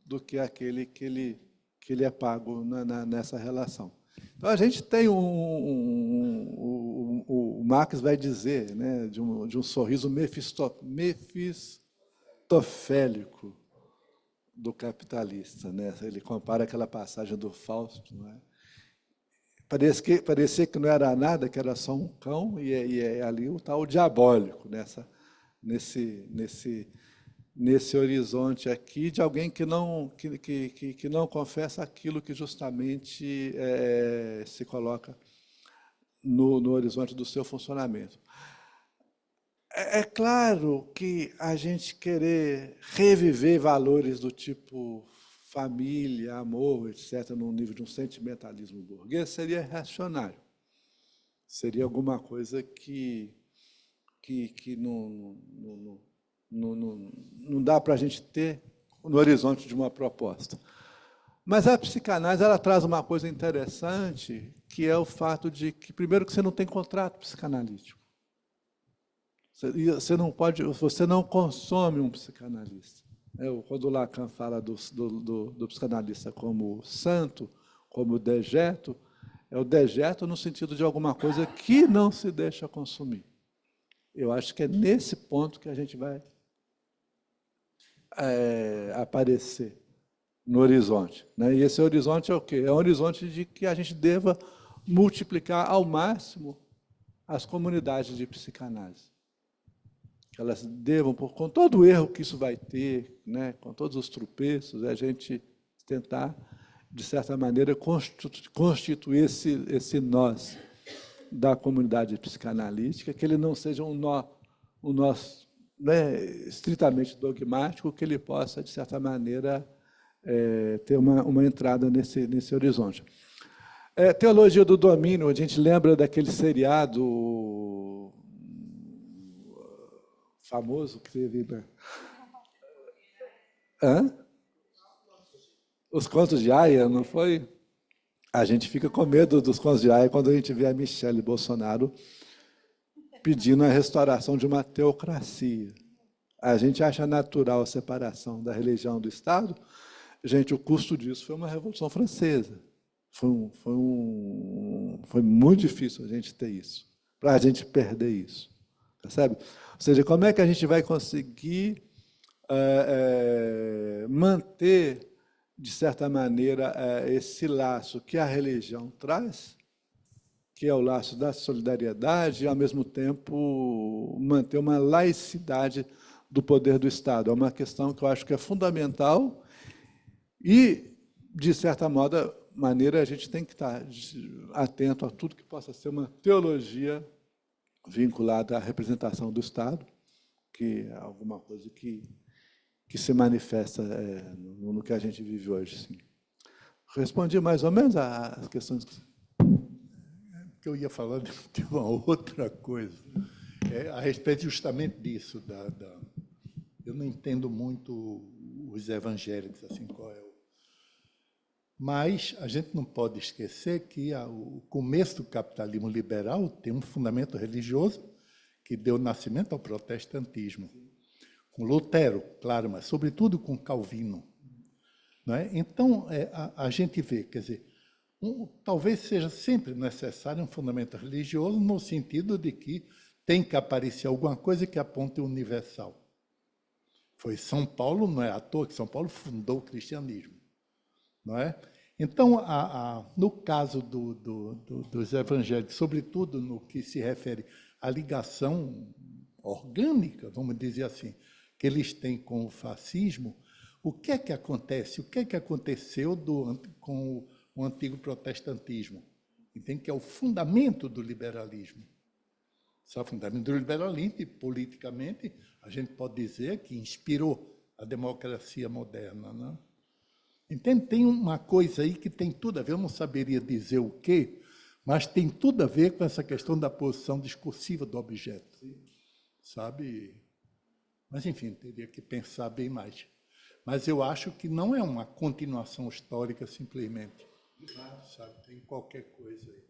do que aquele que ele é pago nessa relação. Então, a gente tem o Marx vai dizer, né, de um sorriso mefistofélico do capitalista, né? Ele compara aquela passagem do Fausto, né? Parecia que não era nada, que era só um cão, e ali o tal diabólico, nesse horizonte aqui de alguém que não confessa aquilo que justamente se coloca no horizonte do seu funcionamento. É claro que a gente querer reviver valores do tipo família, amor, etc., no nível de um sentimentalismo burguês, seria reacionário. Seria alguma coisa que não dá para a gente ter no horizonte de uma proposta. Mas a psicanálise ela traz uma coisa interessante, que é o fato de que, primeiro, que você não tem contrato psicanalítico. Você não consome um psicanalista. Quando Lacan fala do psicanalista como santo, como dejeto, é o dejeto no sentido de alguma coisa que não se deixa consumir. Eu acho que é nesse ponto que a gente vai aparecer no horizonte, né? E esse horizonte é o quê? É um horizonte de que a gente deva multiplicar ao máximo as comunidades de psicanálise. Que elas devam, com todo o erro que isso vai ter, né, com todos os tropeços, a gente tentar, de certa maneira, constituir esse nós da comunidade psicanalítica, que ele não seja um nó né, estritamente dogmático, que ele possa, de certa maneira, ter uma entrada nesse horizonte. Teologia do domínio, a gente lembra daquele seriado famoso que teve... Os Contos de Aia, não foi? A gente fica com medo dos Contos de Aia quando a gente vê a Michelle Bolsonaro pedindo a restauração de uma teocracia. A gente acha natural a separação da religião do Estado. Gente, o custo disso foi uma Revolução Francesa. Foi muito difícil a gente ter isso, para a gente perder isso. Percebe? Ou seja, como é que a gente vai conseguir manter, de certa maneira, esse laço que a religião traz, que é o laço da solidariedade, e, ao mesmo tempo, manter uma laicidade do poder do Estado? É uma questão que eu acho que é fundamental e, de certa maneira, a gente tem que estar atento a tudo que possa ser uma teologia vinculada à representação do Estado, que é alguma coisa que se manifesta no que a gente vive hoje. Sim. Respondi mais ou menos às questões que... Que eu ia falar de uma outra coisa, a respeito justamente disso. Eu não entendo muito os evangélicos, assim, qual é o... Mas a gente não pode esquecer que o começo do capitalismo liberal tem um fundamento religioso que deu nascimento ao protestantismo. Com Lutero, claro, mas sobretudo com Calvino. Não é? Então, a gente vê, quer dizer, talvez seja sempre necessário um fundamento religioso no sentido de que tem que aparecer alguma coisa que aponte o universal. Foi São Paulo, não é à toa que São Paulo fundou o cristianismo, não é? Então, no caso dos evangélicos, sobretudo no que se refere à ligação orgânica, vamos dizer assim, que eles têm com o fascismo, o que é que acontece? O que é que aconteceu com o antigo protestantismo? Entende? Que é o fundamento do liberalismo. Esse é o fundamento do liberalismo e, politicamente, a gente pode dizer que inspirou a democracia moderna, né? Entende? Tem uma coisa aí que tem tudo a ver, eu não saberia dizer o quê, mas tem tudo a ver com essa questão da posição discursiva do objeto, sabe? Mas, enfim, teria que pensar bem mais. Mas eu acho que não é uma continuação histórica, simplesmente. Sabe? Tem qualquer coisa aí.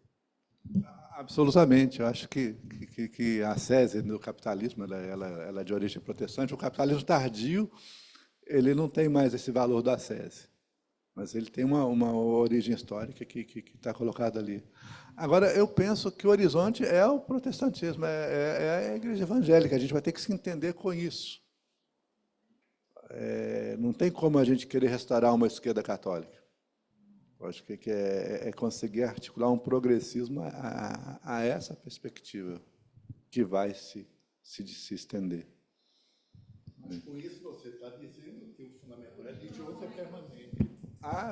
Absolutamente. Eu acho que a SESI do capitalismo ela é de origem protestante. O capitalismo tardio ele não tem mais esse valor da SESI, mas ele tem uma origem histórica que está colocada ali. Agora, eu penso que o horizonte é o protestantismo, é a igreja evangélica. A gente vai ter que se entender com isso. Não tem como a gente querer restaurar uma esquerda católica. Eu acho que é conseguir articular um progressismo a essa perspectiva que vai se estender. Com isso, você está dizendo que o fundamento religioso é permanente.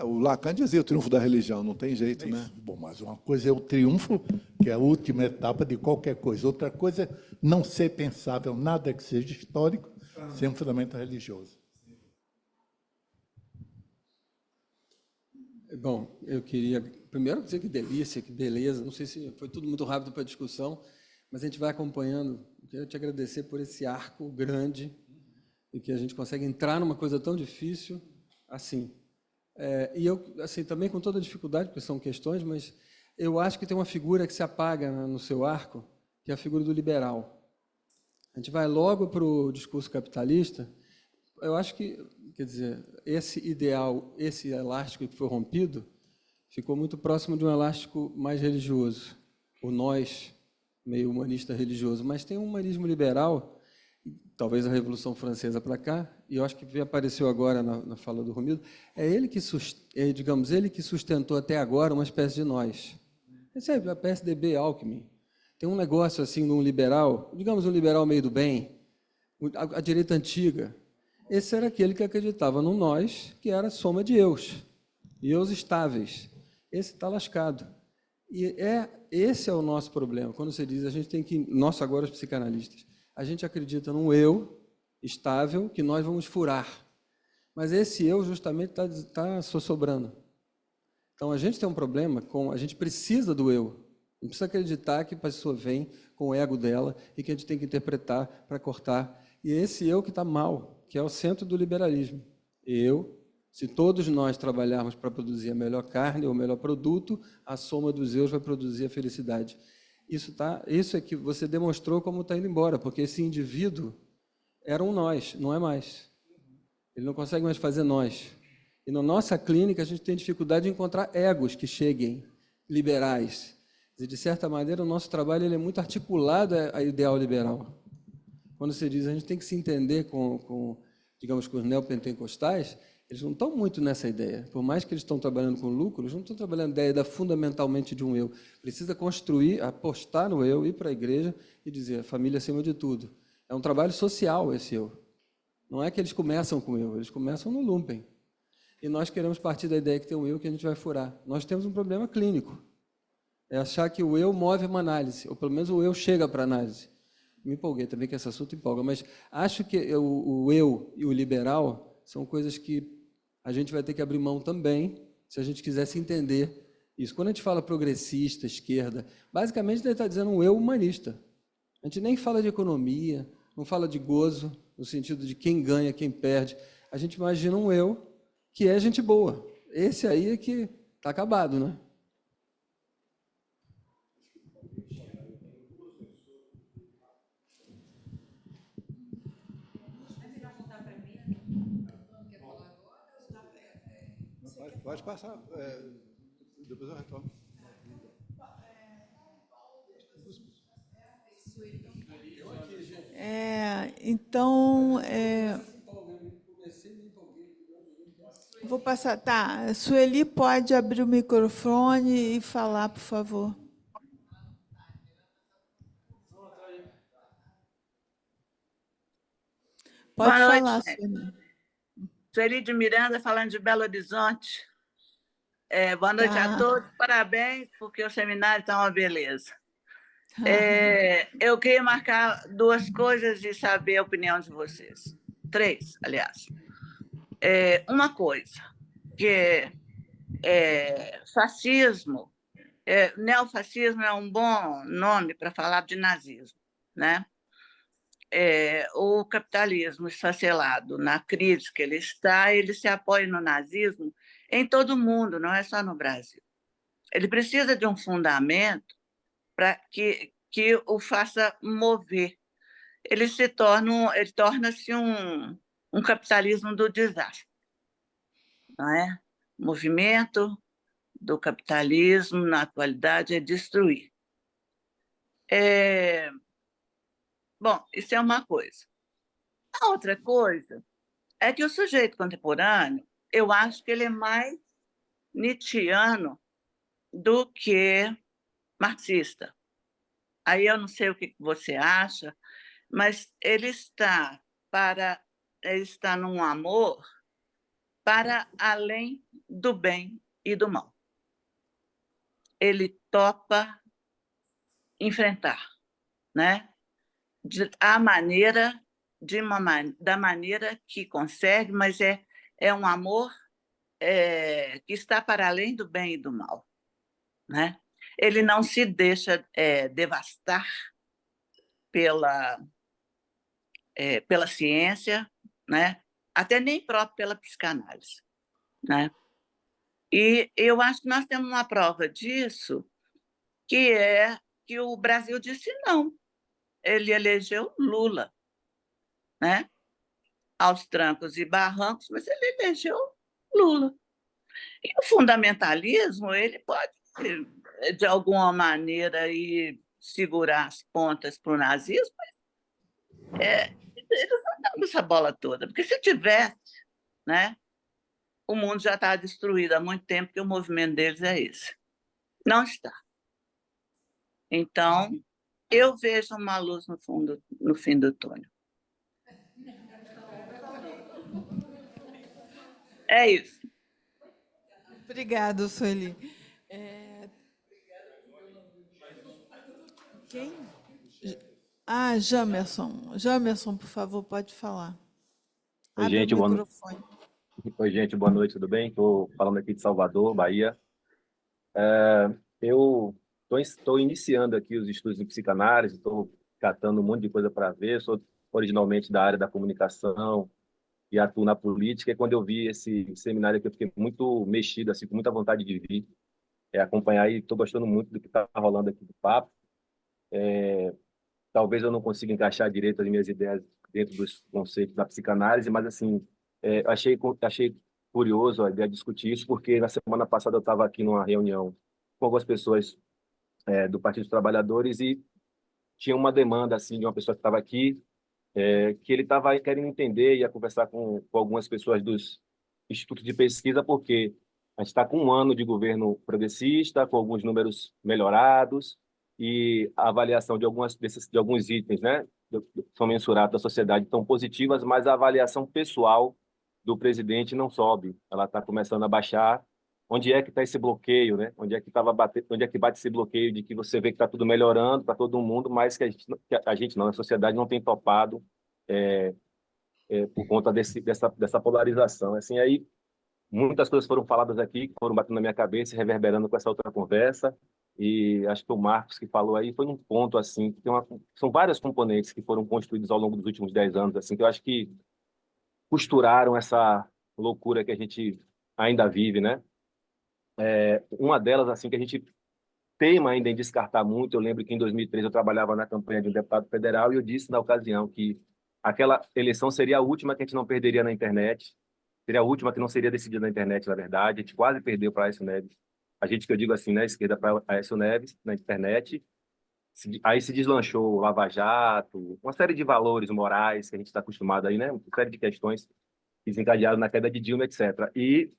O Lacan dizia o triunfo da religião, não tem jeito, né? Bom, mas uma coisa é o triunfo, que é a última etapa de qualquer coisa. Outra coisa é não ser pensável nada que seja histórico sem um fundamento religioso. Bom, eu queria primeiro dizer que delícia, que beleza. Não sei se foi tudo muito rápido para a discussão, mas a gente vai acompanhando. Eu quero te agradecer por esse arco grande e que a gente consegue entrar numa coisa tão difícil assim. E eu, assim, também com toda a dificuldade, porque são questões, mas eu acho que tem uma figura que se apaga no seu arco, que é a figura do liberal. A gente vai logo para o discurso capitalista. Eu acho que, quer dizer, esse ideal, esse elástico que foi rompido, ficou muito próximo de um elástico mais religioso, o nós, meio humanista religioso, mas tem um humanismo liberal, talvez a Revolução Francesa para cá, e eu acho que apareceu agora na fala do Romildo, digamos, ele que sustentou até agora uma espécie de nós. Esse é a PSDB, Alckmin. Tem um negócio assim, num liberal, digamos um liberal meio do bem, a direita antiga. Esse era aquele que acreditava no nós, que era a soma de eus, e eus estáveis. Esse está lascado. E esse é o nosso problema. Quando você diz, a gente tem que... Nós, agora, os psicanalistas, a gente acredita num eu estável que nós vamos furar. Mas esse eu, justamente, está sobrando. Então, a gente tem um problema com... A gente precisa do eu. Não precisa acreditar que a pessoa vem com o ego dela e que a gente tem que interpretar para cortar. E esse eu que está mal, que é o centro do liberalismo. Se todos nós trabalharmos para produzir a melhor carne ou o melhor produto, a soma dos eus vai produzir a felicidade. Isso é que você demonstrou como está indo embora, porque esse indivíduo era um nós, não é mais. Ele não consegue mais fazer nós. E na nossa clínica, a gente tem dificuldade de encontrar egos que cheguem, liberais. E, de certa maneira, o nosso trabalho ele é muito articulado a ideal liberal. Quando você diz a gente tem que se entender digamos, com os neopentecostais, eles não estão muito nessa ideia. Por mais que eles estão trabalhando com lucro, eles não estão trabalhando a ideia fundamentalmente de um eu. Precisa construir, apostar no eu, ir para a igreja e dizer a família acima de tudo. É um trabalho social esse eu. Não é que eles começam com o eu, eles começam no lumpen. E nós queremos partir da ideia que tem um eu que a gente vai furar. Nós temos um problema clínico. É achar que o eu move uma análise, ou pelo menos o eu chega para a análise. Me empolguei também que esse assunto empolga, mas acho que o eu e o liberal são coisas que a gente vai ter que abrir mão também, se a gente quisesse entender isso. Quando a gente fala progressista, esquerda, basicamente ele está dizendo um eu humanista. A gente nem fala de economia, não fala de gozo, no sentido de quem ganha, quem perde. A gente imagina um eu que é gente boa. Esse aí é que está acabado, né? Pode passar. Depois eu retorno. Então, vou passar. Tá, a Sueli pode abrir o microfone e falar, por favor. Pode Boa noite, falar, gente. Sueli. Sueli de Miranda, falando de Belo Horizonte. Boa noite a Tá. todos, parabéns, porque o seminário está uma beleza. Eu queria marcar duas coisas e saber a opinião de vocês. Três, aliás. Uma coisa, que fascismo, neofascismo é um bom nome para falar de nazismo, né? O capitalismo esfacelado na crise que ele está, ele se apoia no nazismo em todo o mundo, não é só no Brasil. Ele precisa de um fundamento para que o faça mover. Ele torna-se um capitalismo do desastre, não é? O movimento do capitalismo na atualidade é destruir. Bom, isso é uma coisa. A outra coisa é que o sujeito contemporâneo, eu acho que ele é mais nietzschiano do que marxista. Aí eu não sei o que você acha, mas ele está num amor para além do bem e do mal. Ele topa enfrentar, né? Da maneira que consegue, mas é um amor que está para além do bem e do mal, né? Ele não se deixa devastar pela ciência, né? Até nem próprio pela psicanálise, né? E eu acho que nós temos uma prova disso, que é que o Brasil disse não. Ele elegeu Lula, né? Aos trancos e barrancos, mas ele elegeu Lula. E o fundamentalismo, ele pode, de alguma maneira, segurar as pontas para o nazismo, mas eles não dão essa bola toda, porque se tivesse, né, o mundo já está destruído há muito tempo, porque o movimento deles é esse. Não está. Então, eu vejo uma luz no fim do túnel. É isso. Obrigada, Sueli. Quem? Jamerson. Jamerson, por favor, pode falar. Oi, Abre gente, o microfone. boa noite, tudo bem? Estou falando aqui de Salvador, Bahia. Eu estou iniciando aqui os estudos de psicanálise, estou catando um monte de coisa para ver. Sou originalmente da área da comunicação e atuo na política. E quando eu vi esse seminário aqui, eu fiquei muito mexido, assim, com muita vontade de vir, acompanhar, e estou gostando muito do que está rolando aqui do papo. Talvez eu não consiga encaixar direito as minhas ideias dentro dos conceitos da psicanálise, mas assim, achei curioso a ideia de discutir isso, porque na semana passada eu estava aqui numa reunião com algumas pessoas do Partido dos Trabalhadores e tinha uma demanda assim de uma pessoa que estava aqui, que ele estava querendo entender e ia conversar com algumas pessoas dos institutos de pesquisa, porque a gente está com um ano de governo progressista, com alguns números melhorados, e a avaliação de alguns itens, né, são mensurados da sociedade, tão positivas, mas a avaliação pessoal do presidente não sobe, ela está começando a baixar. Onde é que está esse bloqueio, né? Onde é que bate esse bloqueio de que você vê que está tudo melhorando para todo mundo, mas que a gente não, a sociedade não tem topado por conta dessa polarização. Assim, aí muitas coisas foram faladas aqui, que foram batendo na minha cabeça, reverberando com essa outra conversa. E acho que o Marcos que falou aí foi num ponto assim, que são vários componentes que foram construídos ao longo dos últimos 10 anos, assim, que eu acho que costuraram essa loucura que a gente ainda vive, né? Uma delas, assim, que a gente teima ainda em descartar muito. Eu lembro que em 2013 eu trabalhava na campanha de um deputado federal e eu disse na ocasião que aquela eleição seria a última que a gente não perderia na internet, seria a última que não seria decidida na internet, na verdade. A gente quase perdeu para Aécio Neves. A gente, que eu digo assim, na esquerda, para Aécio Neves, na internet. Aí se deslanchou o Lava Jato, uma série de valores morais que a gente está acostumado aí, né? Uma série de questões que desencadearam na queda de Dilma, etc. E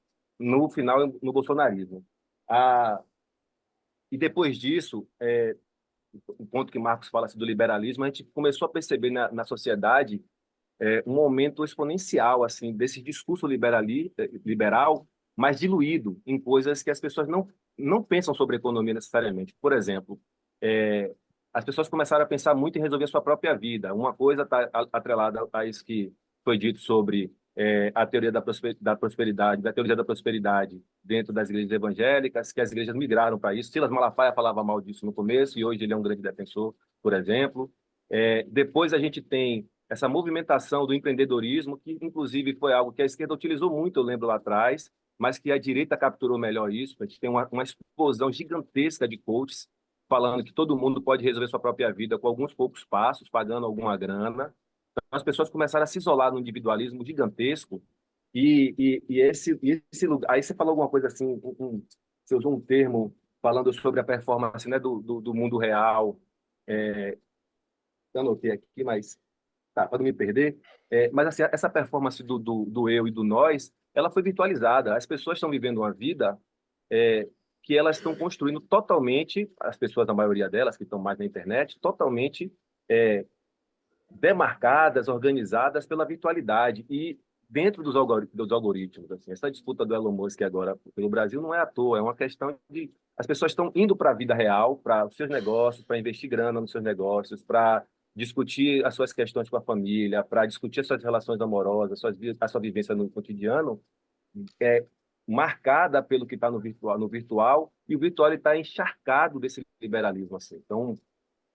no final, no bolsonarismo. E depois disso, o ponto que Marcos fala assim, do liberalismo, a gente começou a perceber na sociedade um aumento exponencial assim desse discurso liberal, mas diluído em coisas que as pessoas não pensam sobre economia necessariamente. Por exemplo, as pessoas começaram a pensar muito em resolver a sua própria vida. Uma coisa está atrelada a isso que foi dito sobre a teoria da prosperidade, da teoria da prosperidade dentro das igrejas evangélicas, que as igrejas migraram para isso. Silas Malafaia falava mal disso no começo e hoje ele é um grande defensor, por exemplo. Depois a gente tem essa movimentação do empreendedorismo, que inclusive foi algo que a esquerda utilizou muito, eu lembro lá atrás, mas que a direita capturou melhor isso. A gente tem uma explosão gigantesca de coaches falando que todo mundo pode resolver sua própria vida com alguns poucos passos, pagando alguma grana. Então, as pessoas começaram a se isolar no individualismo gigantesco e esse lugar... Aí você falou alguma coisa assim, você usou um termo falando sobre a performance, né, do mundo real. Eu anotei aqui, mas para não me perder. Mas assim, essa performance do eu e do nós, ela foi virtualizada. As pessoas estão vivendo uma vida que elas estão construindo totalmente, as pessoas, a maioria delas, que estão mais na internet, totalmente demarcadas, organizadas pela virtualidade e dentro dos algoritmos. Assim, essa disputa do Elon Musk agora pelo Brasil não é à toa, é uma questão de... As pessoas estão indo para a vida real, para os seus negócios, para investir grana nos seus negócios, para discutir as suas questões com a família, para discutir as suas relações amorosas, a sua vivência no cotidiano, marcada pelo que está no virtual, e o virtual está encharcado desse liberalismo. Assim. Então,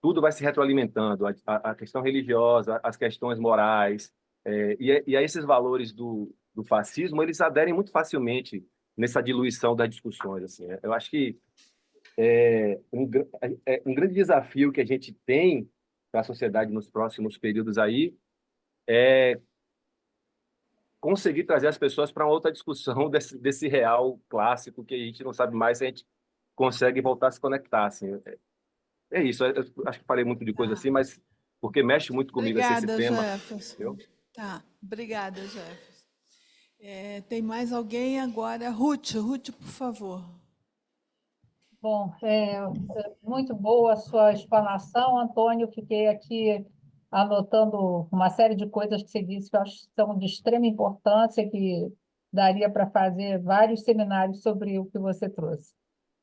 tudo vai se retroalimentando, a questão religiosa, as questões morais, e a esses valores do fascismo, eles aderem muito facilmente nessa diluição das discussões. Assim. Eu acho que um grande desafio que a gente tem para a sociedade nos próximos períodos aí é conseguir trazer as pessoas para uma outra discussão desse real clássico que a gente não sabe mais se a gente consegue voltar a se conectar. Assim. É isso, eu acho que falei muito de coisa assim, mas porque mexe muito comigo esse tema. Jefferson. Entendeu? Tá, obrigada, Jefferson. Tem mais alguém agora? Ruth, por favor. Bom, muito boa a sua explanação, Antônio. Fiquei aqui anotando uma série de coisas que você disse que eu acho que são de extrema importância, que daria para fazer vários seminários sobre o que você trouxe.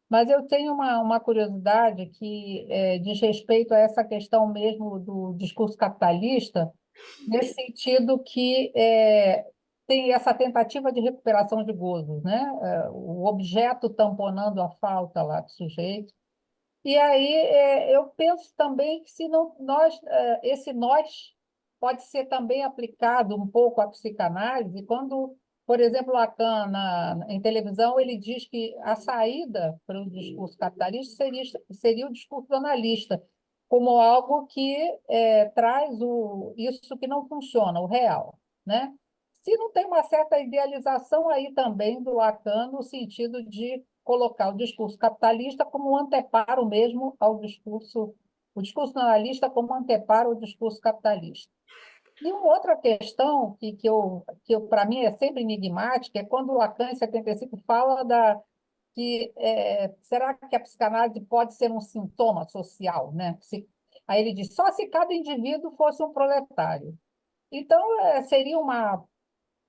Mas eu tenho uma curiosidade que diz respeito a essa questão mesmo do discurso capitalista, nesse sentido que tem essa tentativa de recuperação de gozos, né? O objeto tamponando a falta lá do sujeito. E aí eu penso também que se não, esse nós pode ser também aplicado um pouco à psicanálise, quando, por exemplo, Lacan, em televisão, ele diz que a saída para o discurso capitalista seria o discurso analista, como algo que traz isso que não funciona, o real, né? Se não tem uma certa idealização aí também do Lacan, no sentido de colocar o discurso capitalista como um anteparo mesmo ao discurso, o discurso analista como um anteparo ao discurso capitalista. E uma outra questão que para mim é sempre enigmática é quando o Lacan, em 75, fala será que a psicanálise pode ser um sintoma social, né? Aí ele diz, só se cada indivíduo fosse um proletário. Então, seria uma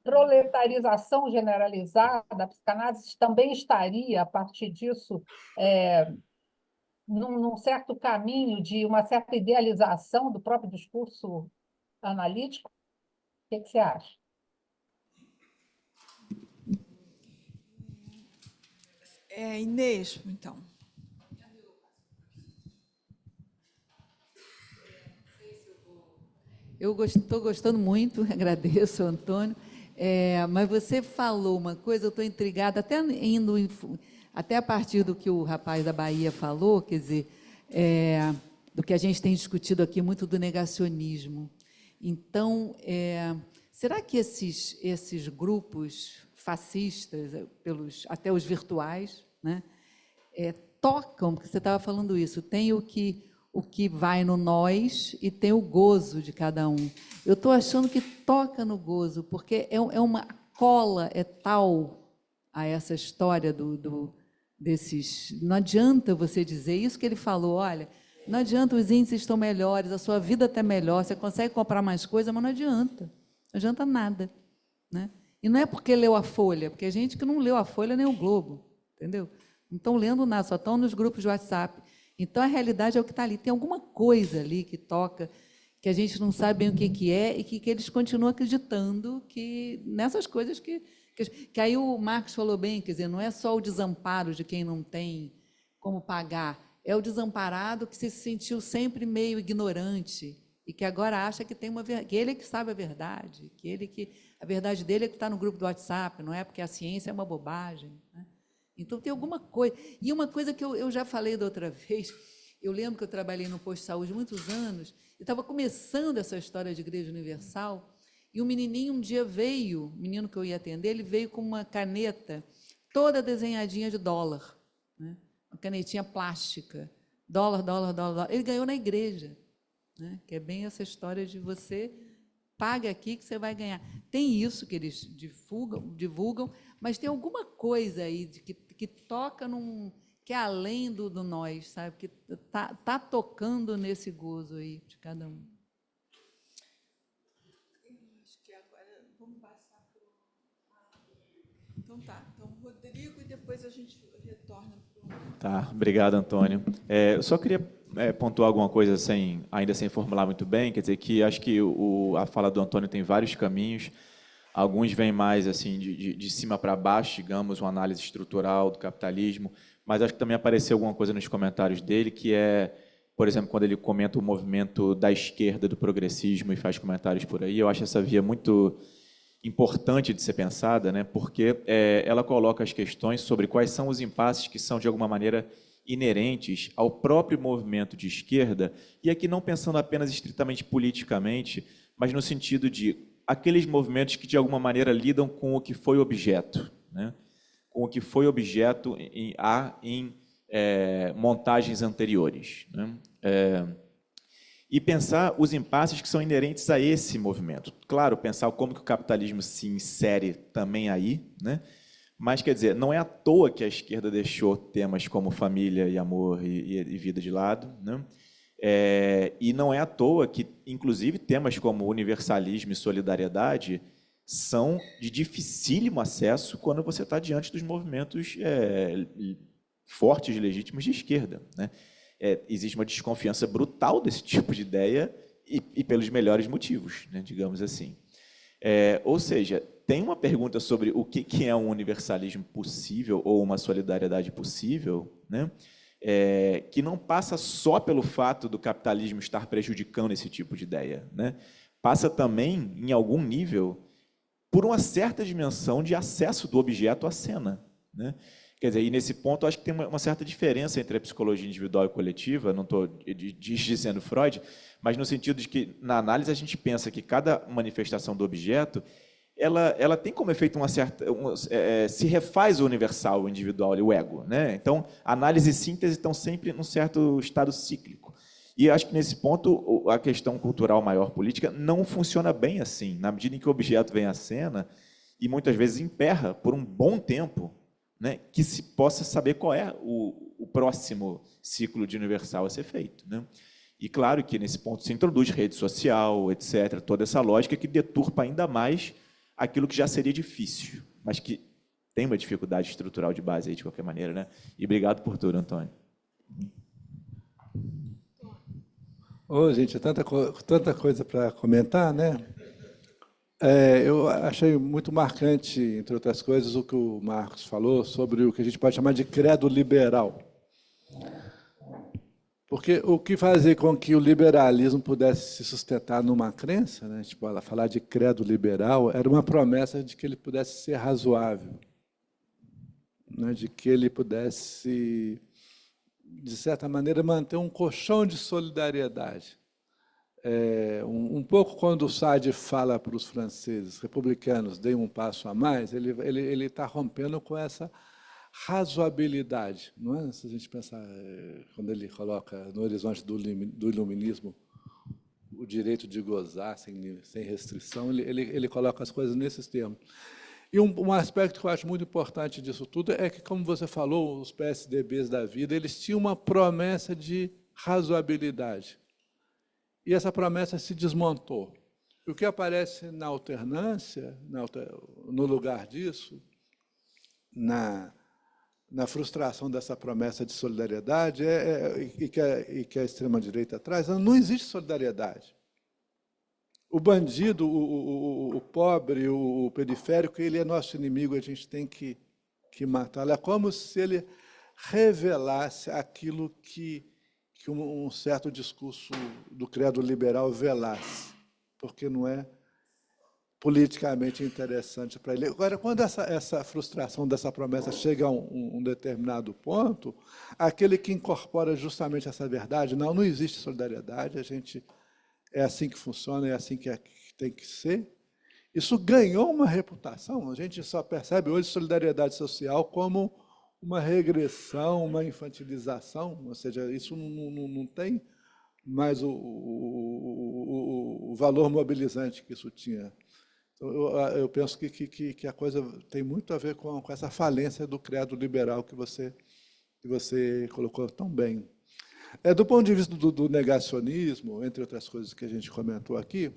proletarização generalizada, a psicanálise também estaria, a partir disso, num certo caminho de uma certa idealização do próprio discurso analítico? O que você acha? Inês, então. Eu estou gostando muito, agradeço, Antônio. Mas você falou uma coisa, eu estou intrigada, até a partir do que o rapaz da Bahia falou, quer dizer, do que a gente tem discutido aqui, muito do negacionismo. Então, será que esses grupos fascistas, até os virtuais, né, tocam, porque você estava falando isso, tem o que vai no nós e tem o gozo de cada um. Eu estou achando que toca no gozo, porque uma cola tal a essa história desses... Não adianta você dizer isso que ele falou, olha, não adianta, os índices estão melhores, a sua vida está melhor, você consegue comprar mais coisa, mas não adianta nada, né? E não é porque leu a Folha, porque a gente que não leu a Folha nem o Globo, entendeu? Não estão lendo nada, só estão nos grupos de WhatsApp. Então, a realidade é o que está ali. Tem alguma coisa ali que toca, que a gente não sabe bem o que é, e que eles continuam acreditando que nessas coisas que aí o Marcos falou bem, quer dizer, não é só o desamparo de quem não tem como pagar, é o desamparado que se sentiu sempre meio ignorante e que agora acha que tem que ele é que sabe a verdade, a verdade dele é que está no grupo do WhatsApp, não é porque a ciência é uma bobagem, né? Então, tem alguma coisa. E uma coisa que eu já falei da outra vez, eu lembro que eu trabalhei no posto de saúde muitos anos, e estava começando essa história de Igreja Universal, e um menininho um dia veio, o menino que eu ia atender, ele veio com uma caneta toda desenhadinha de dólar, né? Uma canetinha plástica, dólar, dólar, dólar, dólar. Ele ganhou na igreja, né? Que é bem essa história de você paga aqui que você vai ganhar. Tem isso que eles divulgam, mas tem alguma coisa aí que toca que é além do nós, sabe? Que tá tocando nesse gozo aí de cada um. Acho que agora vamos passar para o... Então tá, então Rodrigo e depois a gente retorna para o... Tá, obrigado, Antônio. Eu só queria pontuar alguma coisa ainda sem formular muito bem, quer dizer que acho que a fala do Antônio tem vários caminhos, alguns vêm mais assim de cima para baixo, digamos, uma análise estrutural do capitalismo, mas acho que também apareceu alguma coisa nos comentários dele, que é, por exemplo, quando ele comenta o movimento da esquerda, do progressismo, e faz comentários por aí, eu acho essa via muito importante de ser pensada, né, porque ela coloca as questões sobre quais são os impasses que são, de alguma maneira, inerentes ao próprio movimento de esquerda, e aqui não pensando apenas estritamente politicamente, mas no sentido de aqueles movimentos que, de alguma maneira, lidam com o que foi objeto, né? Com o que foi objeto em montagens anteriores, né? E pensar os impasses que são inerentes a esse movimento. Claro, pensar como que o capitalismo se insere também aí, né? Mas, quer dizer, não é à toa que a esquerda deixou temas como família e amor e vida de lado, né? E não é à toa que, inclusive, temas como universalismo e solidariedade são de dificílimo acesso quando você está diante dos movimentos fortes e legítimos de esquerda, né? Existe uma desconfiança brutal desse tipo de ideia e pelos melhores motivos, né, digamos assim. Ou seja, tem uma pergunta sobre o que é um universalismo possível ou uma solidariedade possível, né, que não passa só pelo fato do capitalismo estar prejudicando esse tipo de ideia, né, passa também, em algum nível, por uma certa dimensão de acesso do objeto à cena, né? Quer dizer, e nesse ponto, acho que tem uma certa diferença entre a psicologia individual e coletiva, não estou dizendo Freud, mas no sentido de que, na análise, a gente pensa que cada manifestação do objeto, ela tem como efeito se refaz o universal, o individual, o ego, né? Então, análise e síntese estão sempre num certo estado cíclico. E acho que, nesse ponto, a questão cultural maior política não funciona bem assim, na medida em que o objeto vem à cena e, muitas vezes, emperra por um bom tempo, né, que se possa saber qual é o próximo ciclo de universal a ser feito, né? E claro que nesse ponto se introduz rede social, etc., toda essa lógica que deturpa ainda mais aquilo que já seria difícil, mas que tem uma dificuldade estrutural de base aí, de qualquer maneira, né? E obrigado por tudo, Antônio. Gente, tanta coisa para comentar, né? Eu achei muito marcante, entre outras coisas, o que o Marcos falou sobre o que a gente pode chamar de credo liberal. Porque o que fazia com que o liberalismo pudesse se sustentar numa crença, né? Tipo, ela falar de credo liberal, era uma promessa de que ele pudesse ser razoável, né? De que ele pudesse, de certa maneira, manter um colchão de solidariedade. Um pouco quando o Sade fala para os franceses, republicanos, deem um passo a mais, ele está rompendo com essa razoabilidade, não é? Se a gente pensar, quando ele coloca no horizonte do iluminismo o direito de gozar sem restrição, ele coloca as coisas nesses termos. E um aspecto que eu acho muito importante disso tudo é que, como você falou, os PSDBs da vida, eles tinham uma promessa de razoabilidade. E essa promessa se desmontou. E o que aparece na alternância, no lugar disso, na frustração dessa promessa de solidariedade, e que a extrema-direita traz, não existe solidariedade. O bandido, o pobre, o periférico, ele é nosso inimigo, a gente tem que matá-lo. É como se ele revelasse aquilo que um certo discurso do credo liberal velasse, porque não é politicamente interessante para ele. Agora, quando essa frustração dessa promessa chega a um determinado ponto, aquele que incorpora justamente essa verdade, não existe solidariedade, a gente é assim que funciona, é assim que tem que ser. Isso ganhou uma reputação. A gente só percebe hoje solidariedade social como uma regressão, uma infantilização, ou seja, isso não tem mais o valor mobilizante que isso tinha. Então, eu penso que a coisa tem muito a ver com essa falência do credo liberal que você colocou tão bem. Do ponto de vista do negacionismo, entre outras coisas que a gente comentou aqui,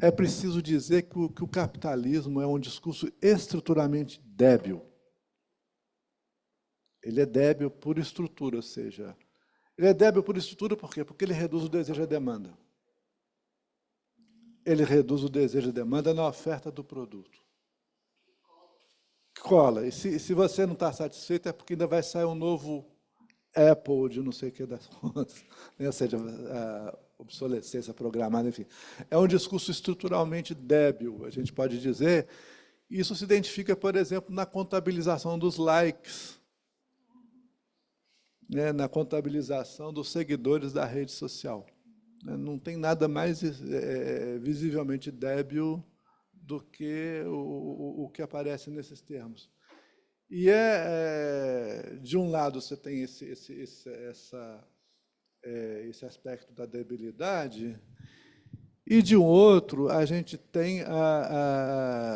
é preciso dizer que o capitalismo é um discurso estruturalmente débil. Ele é débil por estrutura, ou seja, ele é débil por estrutura por quê? Porque ele reduz o desejo à demanda. Ele reduz o desejo à demanda na oferta do produto. Cola. E se você não está satisfeito, é porque ainda vai sair um novo Apple de não sei o que das contas, ou seja, a obsolescência programada, enfim. É um discurso estruturalmente débil, a gente pode dizer. Isso se identifica, por exemplo, na contabilização dos likes, né, na contabilização dos seguidores da rede social. Não tem nada mais visivelmente débil do que o que aparece nesses termos. E de um lado, você tem esse aspecto da debilidade, e, de um outro, a gente tem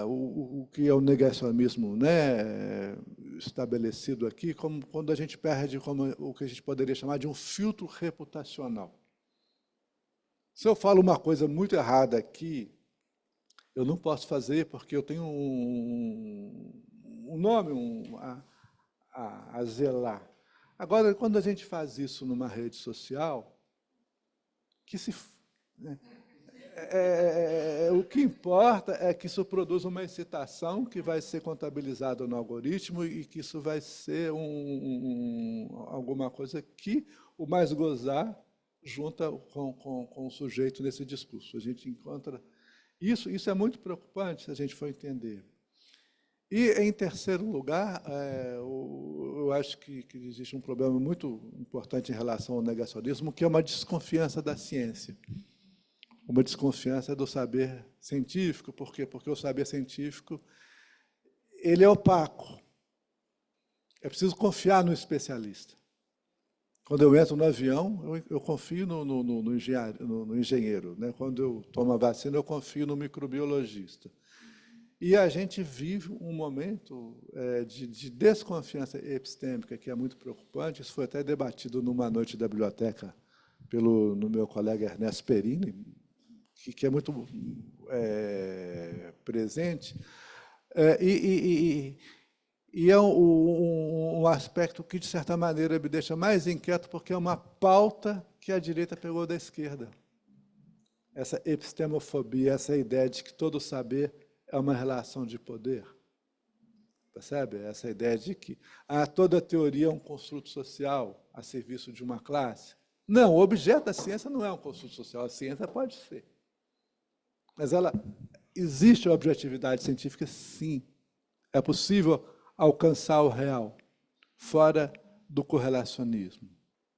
o que é o negacionismo, né, estabelecido aqui, como quando a gente perde o que a gente poderia chamar de um filtro reputacional. Se eu falo uma coisa muito errada aqui, eu não posso fazer porque eu tenho um nome a zelar. Agora, quando a gente faz isso numa rede social, o que importa é que isso produza uma excitação que vai ser contabilizada no algoritmo e que isso vai ser alguma coisa que o mais gozar junta com o sujeito nesse discurso. A gente encontra... Isso é muito preocupante se a gente for entender. E, em terceiro lugar, eu acho que existe um problema muito importante em relação ao negacionismo, que é uma desconfiança da ciência. Uma desconfiança do saber científico. Por quê? Porque o saber científico ele é opaco. É preciso confiar no especialista. Quando eu entro no avião, eu confio no engenheiro. Né? Quando eu tomo a vacina, eu confio no microbiologista. E a gente vive um momento de desconfiança epistêmica que é muito preocupante. Isso foi até debatido numa noite da biblioteca no meu colega Ernesto Perini, que é muito presente. E é um aspecto que, de certa maneira, me deixa mais inquieto, porque é uma pauta que a direita pegou da esquerda. Essa epistemofobia, essa ideia de que todo saber é uma relação de poder. Percebe? Essa ideia de que toda teoria é um construto social a serviço de uma classe. Não, o objeto da ciência não é um construto social, a ciência pode ser. Mas existe a objetividade científica, sim. É possível alcançar o real, fora do correlacionismo.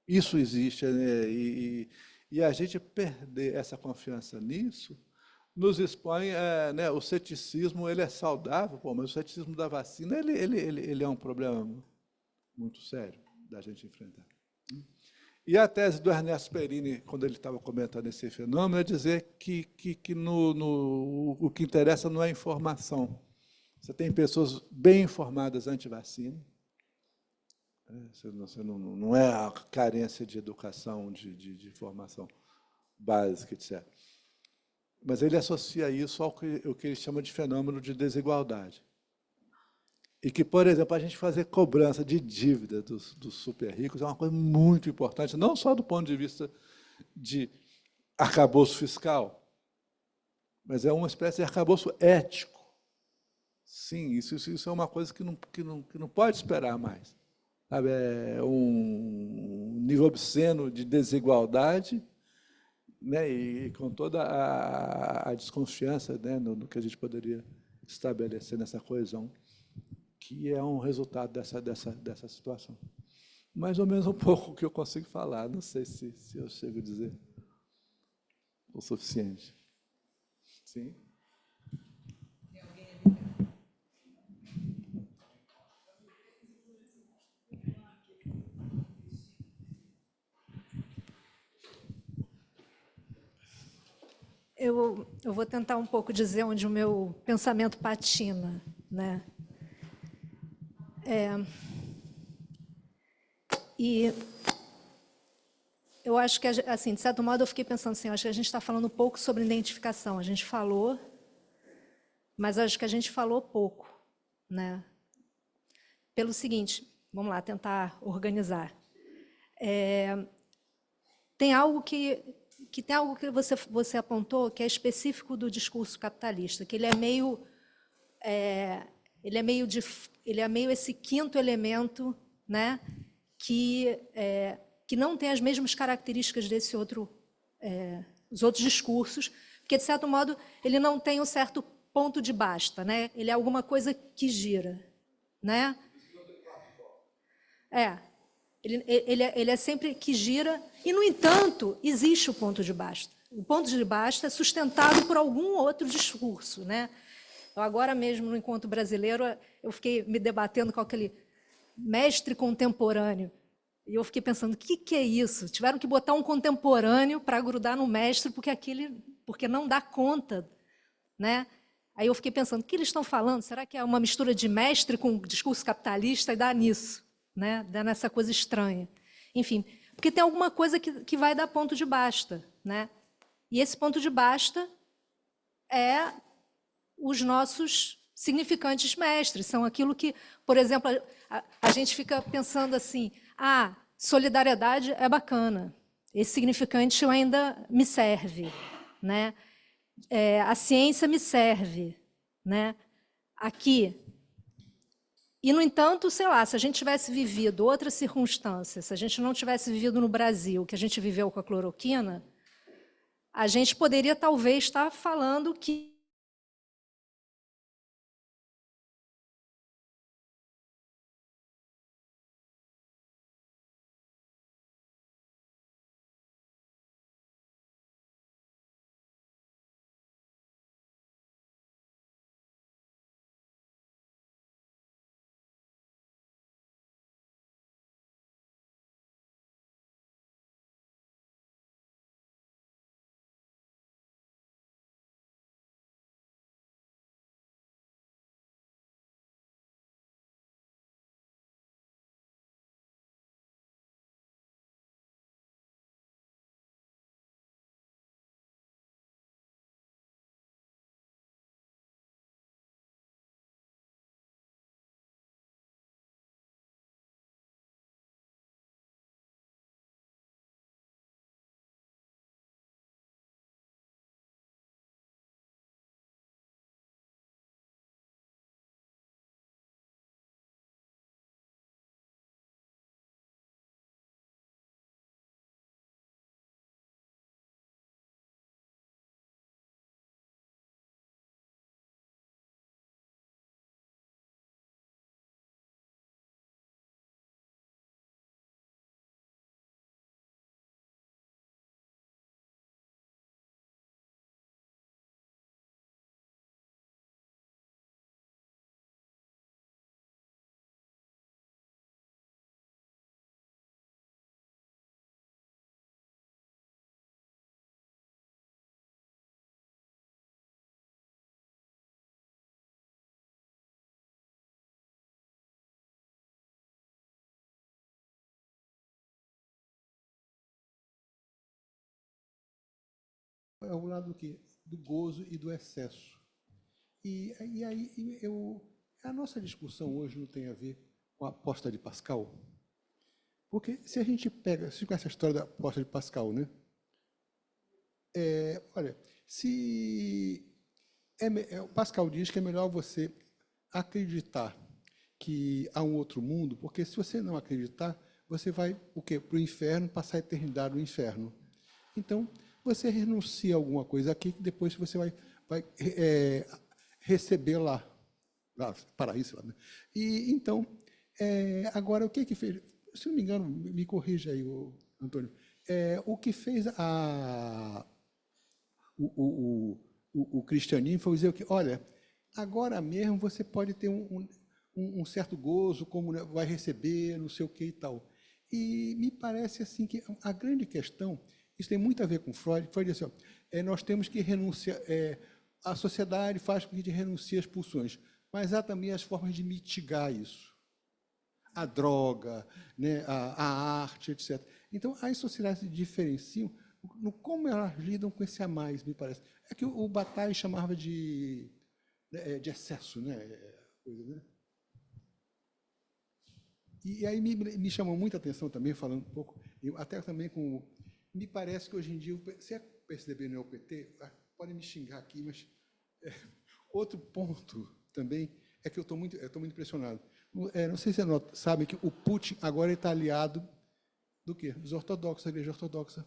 Isso existe, né? E a gente perder essa confiança nisso nos expõe, né? O ceticismo ele é saudável, mas o ceticismo da vacina ele é um problema muito sério da gente enfrentar. E a tese do Ernesto Perini, quando ele estava comentando esse fenômeno, é dizer que o que interessa não é a informação, Você tem pessoas bem informadas anti-vacina. Não é a carência de educação, de formação básica, etc. Mas ele associa isso ao que ele chama de fenômeno de desigualdade. E que, por exemplo, a gente fazer cobrança de dívida dos super ricos é uma coisa muito importante, não só do ponto de vista de arcabouço fiscal, mas é uma espécie de arcabouço ético. Sim, isso é uma coisa que não pode esperar mais. Sabe? É um nível obsceno de desigualdade, né, e com toda a desconfiança, né, no que a gente poderia estabelecer nessa coesão, que é um resultado dessa situação. Mais ou menos um pouco o que eu consigo falar, não sei se eu chego a dizer o suficiente. Sim? Eu vou tentar um pouco dizer onde o meu pensamento patina, né? E eu acho que, assim, de certo modo, eu fiquei pensando assim, acho que a gente está falando pouco sobre identificação. A gente falou, mas acho que a gente falou pouco, né? Pelo seguinte, vamos lá, tentar organizar. Tem algo que você apontou que é específico do discurso capitalista, que ele é meio esse quinto elemento, né, que não tem as mesmas características desse os outros discursos, porque, de certo modo, ele não tem um certo ponto de basta, né? Ele é alguma coisa que gira, né? Ele é sempre que gira, e, no entanto, existe o ponto de basta. O ponto de basta é sustentado por algum outro discurso, né? Eu, agora mesmo, no Encontro Brasileiro, eu fiquei me debatendo com aquele mestre contemporâneo, e eu fiquei pensando, o que é isso? Tiveram que botar um contemporâneo para grudar no mestre, porque não dá conta, né? Aí eu fiquei pensando, o que eles estão falando? Será que é uma mistura de mestre com discurso capitalista? E dá nisso, né? Dá nessa coisa estranha. Enfim, porque tem alguma coisa que vai dar ponto de basta, né? E esse ponto de basta é os nossos significantes mestres, são aquilo que, por exemplo, a gente fica pensando assim, solidariedade é bacana, esse significante ainda me serve, né? A ciência me serve, né? Aqui. E, no entanto, sei lá, se a gente tivesse vivido outras circunstâncias, se a gente não tivesse vivido no Brasil, que a gente viveu com a cloroquina, a gente poderia talvez estar falando que é o lado do quê? Do gozo e do excesso. E aí a nossa discussão hoje não tem a ver com a aposta de Pascal, porque se a gente pega, você conhece a história da aposta de Pascal, né? Olha, o Pascal diz que é melhor você acreditar que há um outro mundo, porque se você não acreditar, você vai o quê? Para o inferno, passar a eternidade no inferno. Então, você renuncia a alguma coisa aqui, que depois você vai receber lá paraíso. Lá, né? E, então, agora, o que fez? Se não me engano, me corrija aí, Antônio, o que fez o cristianismo foi dizer que, olha, agora mesmo você pode ter um certo gozo, como vai receber, não sei o que e tal. E me parece assim que a grande questão, isso tem muito a ver com Freud. Freud diz assim, nós temos que renunciar, a sociedade faz com que a gente renuncie às pulsões, mas há também as formas de mitigar isso. A droga, né, a arte, etc. Então, as sociedades se diferenciam no como elas lidam com esse a mais, me parece. É que o Bataille chamava de excesso, né? Coisa, né? E aí me chamou muita atenção também, falando um pouco, até também com... Me parece que hoje em dia, se é PSDB não é o PT, podem me xingar aqui, mas outro ponto também é que eu estou muito impressionado. Não sei se você sabe que o Putin agora está aliado do quê? Dos ortodoxos, da Igreja Ortodoxa.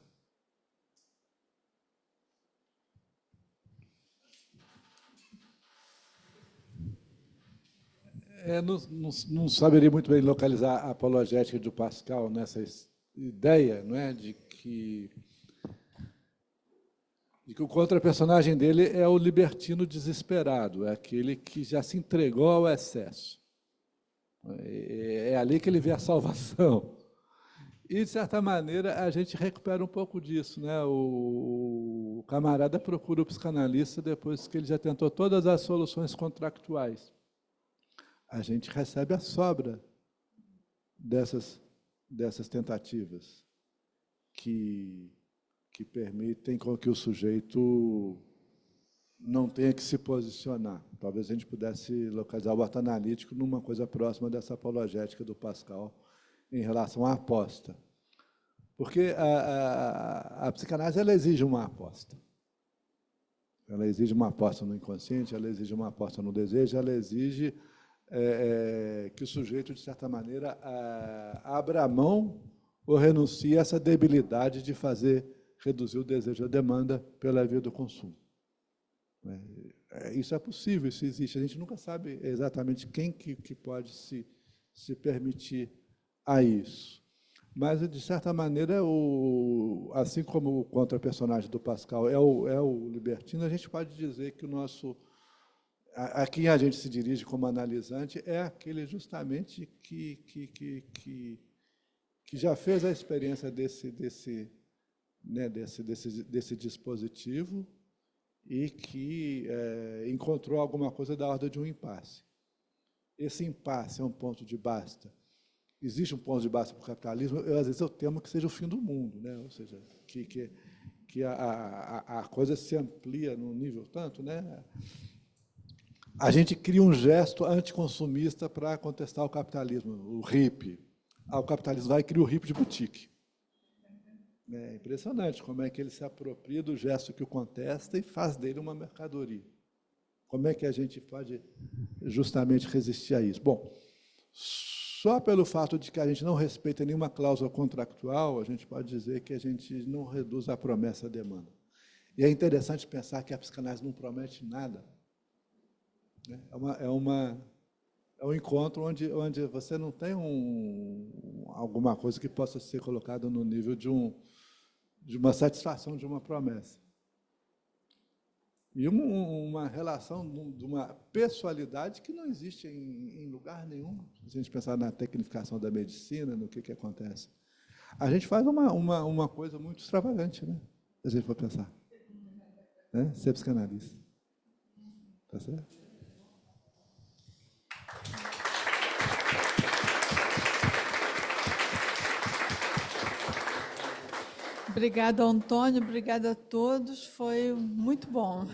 Não saberia muito bem localizar a apologética de Pascal nessa ideia, não é, de que o contra-personagem dele é o libertino desesperado, é aquele que já se entregou ao excesso. É ali que ele vê a salvação. E, de certa maneira, a gente recupera um pouco disso, né? O camarada procura o psicanalista depois que ele já tentou todas as soluções contractuais. A gente recebe a sobra dessas tentativas que permitem com que o sujeito não tenha que se posicionar. Talvez a gente pudesse localizar o ato analítico numa coisa próxima dessa apologética do Pascal em relação à aposta. Porque a psicanálise ela exige uma aposta. Ela exige uma aposta no inconsciente, ela exige uma aposta no desejo, ela exige que o sujeito, de certa maneira, abra mão ou renuncie a essa debilidade de reduzir o desejo e a demanda pela via do consumo. Isso é possível, isso existe. A gente nunca sabe exatamente quem que pode se permitir a isso. Mas, de certa maneira, assim como o contra-personagem do Pascal é o libertino, a gente pode dizer que a quem a gente se dirige como analisante é aquele justamente que já fez a experiência desse dispositivo e que encontrou alguma coisa da ordem de um impasse. Esse impasse é um ponto de basta. Existe um ponto de basta para o capitalismo, às vezes eu temo que seja o fim do mundo, né? Ou seja, que a coisa se amplia num nível tanto, né? A gente cria um gesto anticonsumista para contestar o capitalismo, o hippie. O capitalismo vai e cria o hippie de boutique. É impressionante como é que ele se apropria do gesto que o contesta e faz dele uma mercadoria. Como é que a gente pode justamente resistir a isso? Bom, só pelo fato de que a gente não respeita nenhuma cláusula contractual, a gente pode dizer que a gente não reduz a promessa à demanda. E é interessante pensar que a psicanálise não promete nada. É um encontro onde você não tem alguma coisa que possa ser colocada no nível de uma satisfação de uma promessa. E uma relação de uma pessoalidade que não existe em lugar nenhum. Se a gente pensar na tecnificação da medicina, no que acontece. A gente faz uma coisa muito extravagante, né? Se a gente for pensar. Né? Ser psicanalista. Tá certo? Obrigada, Antônio, obrigada a todos, foi muito bom.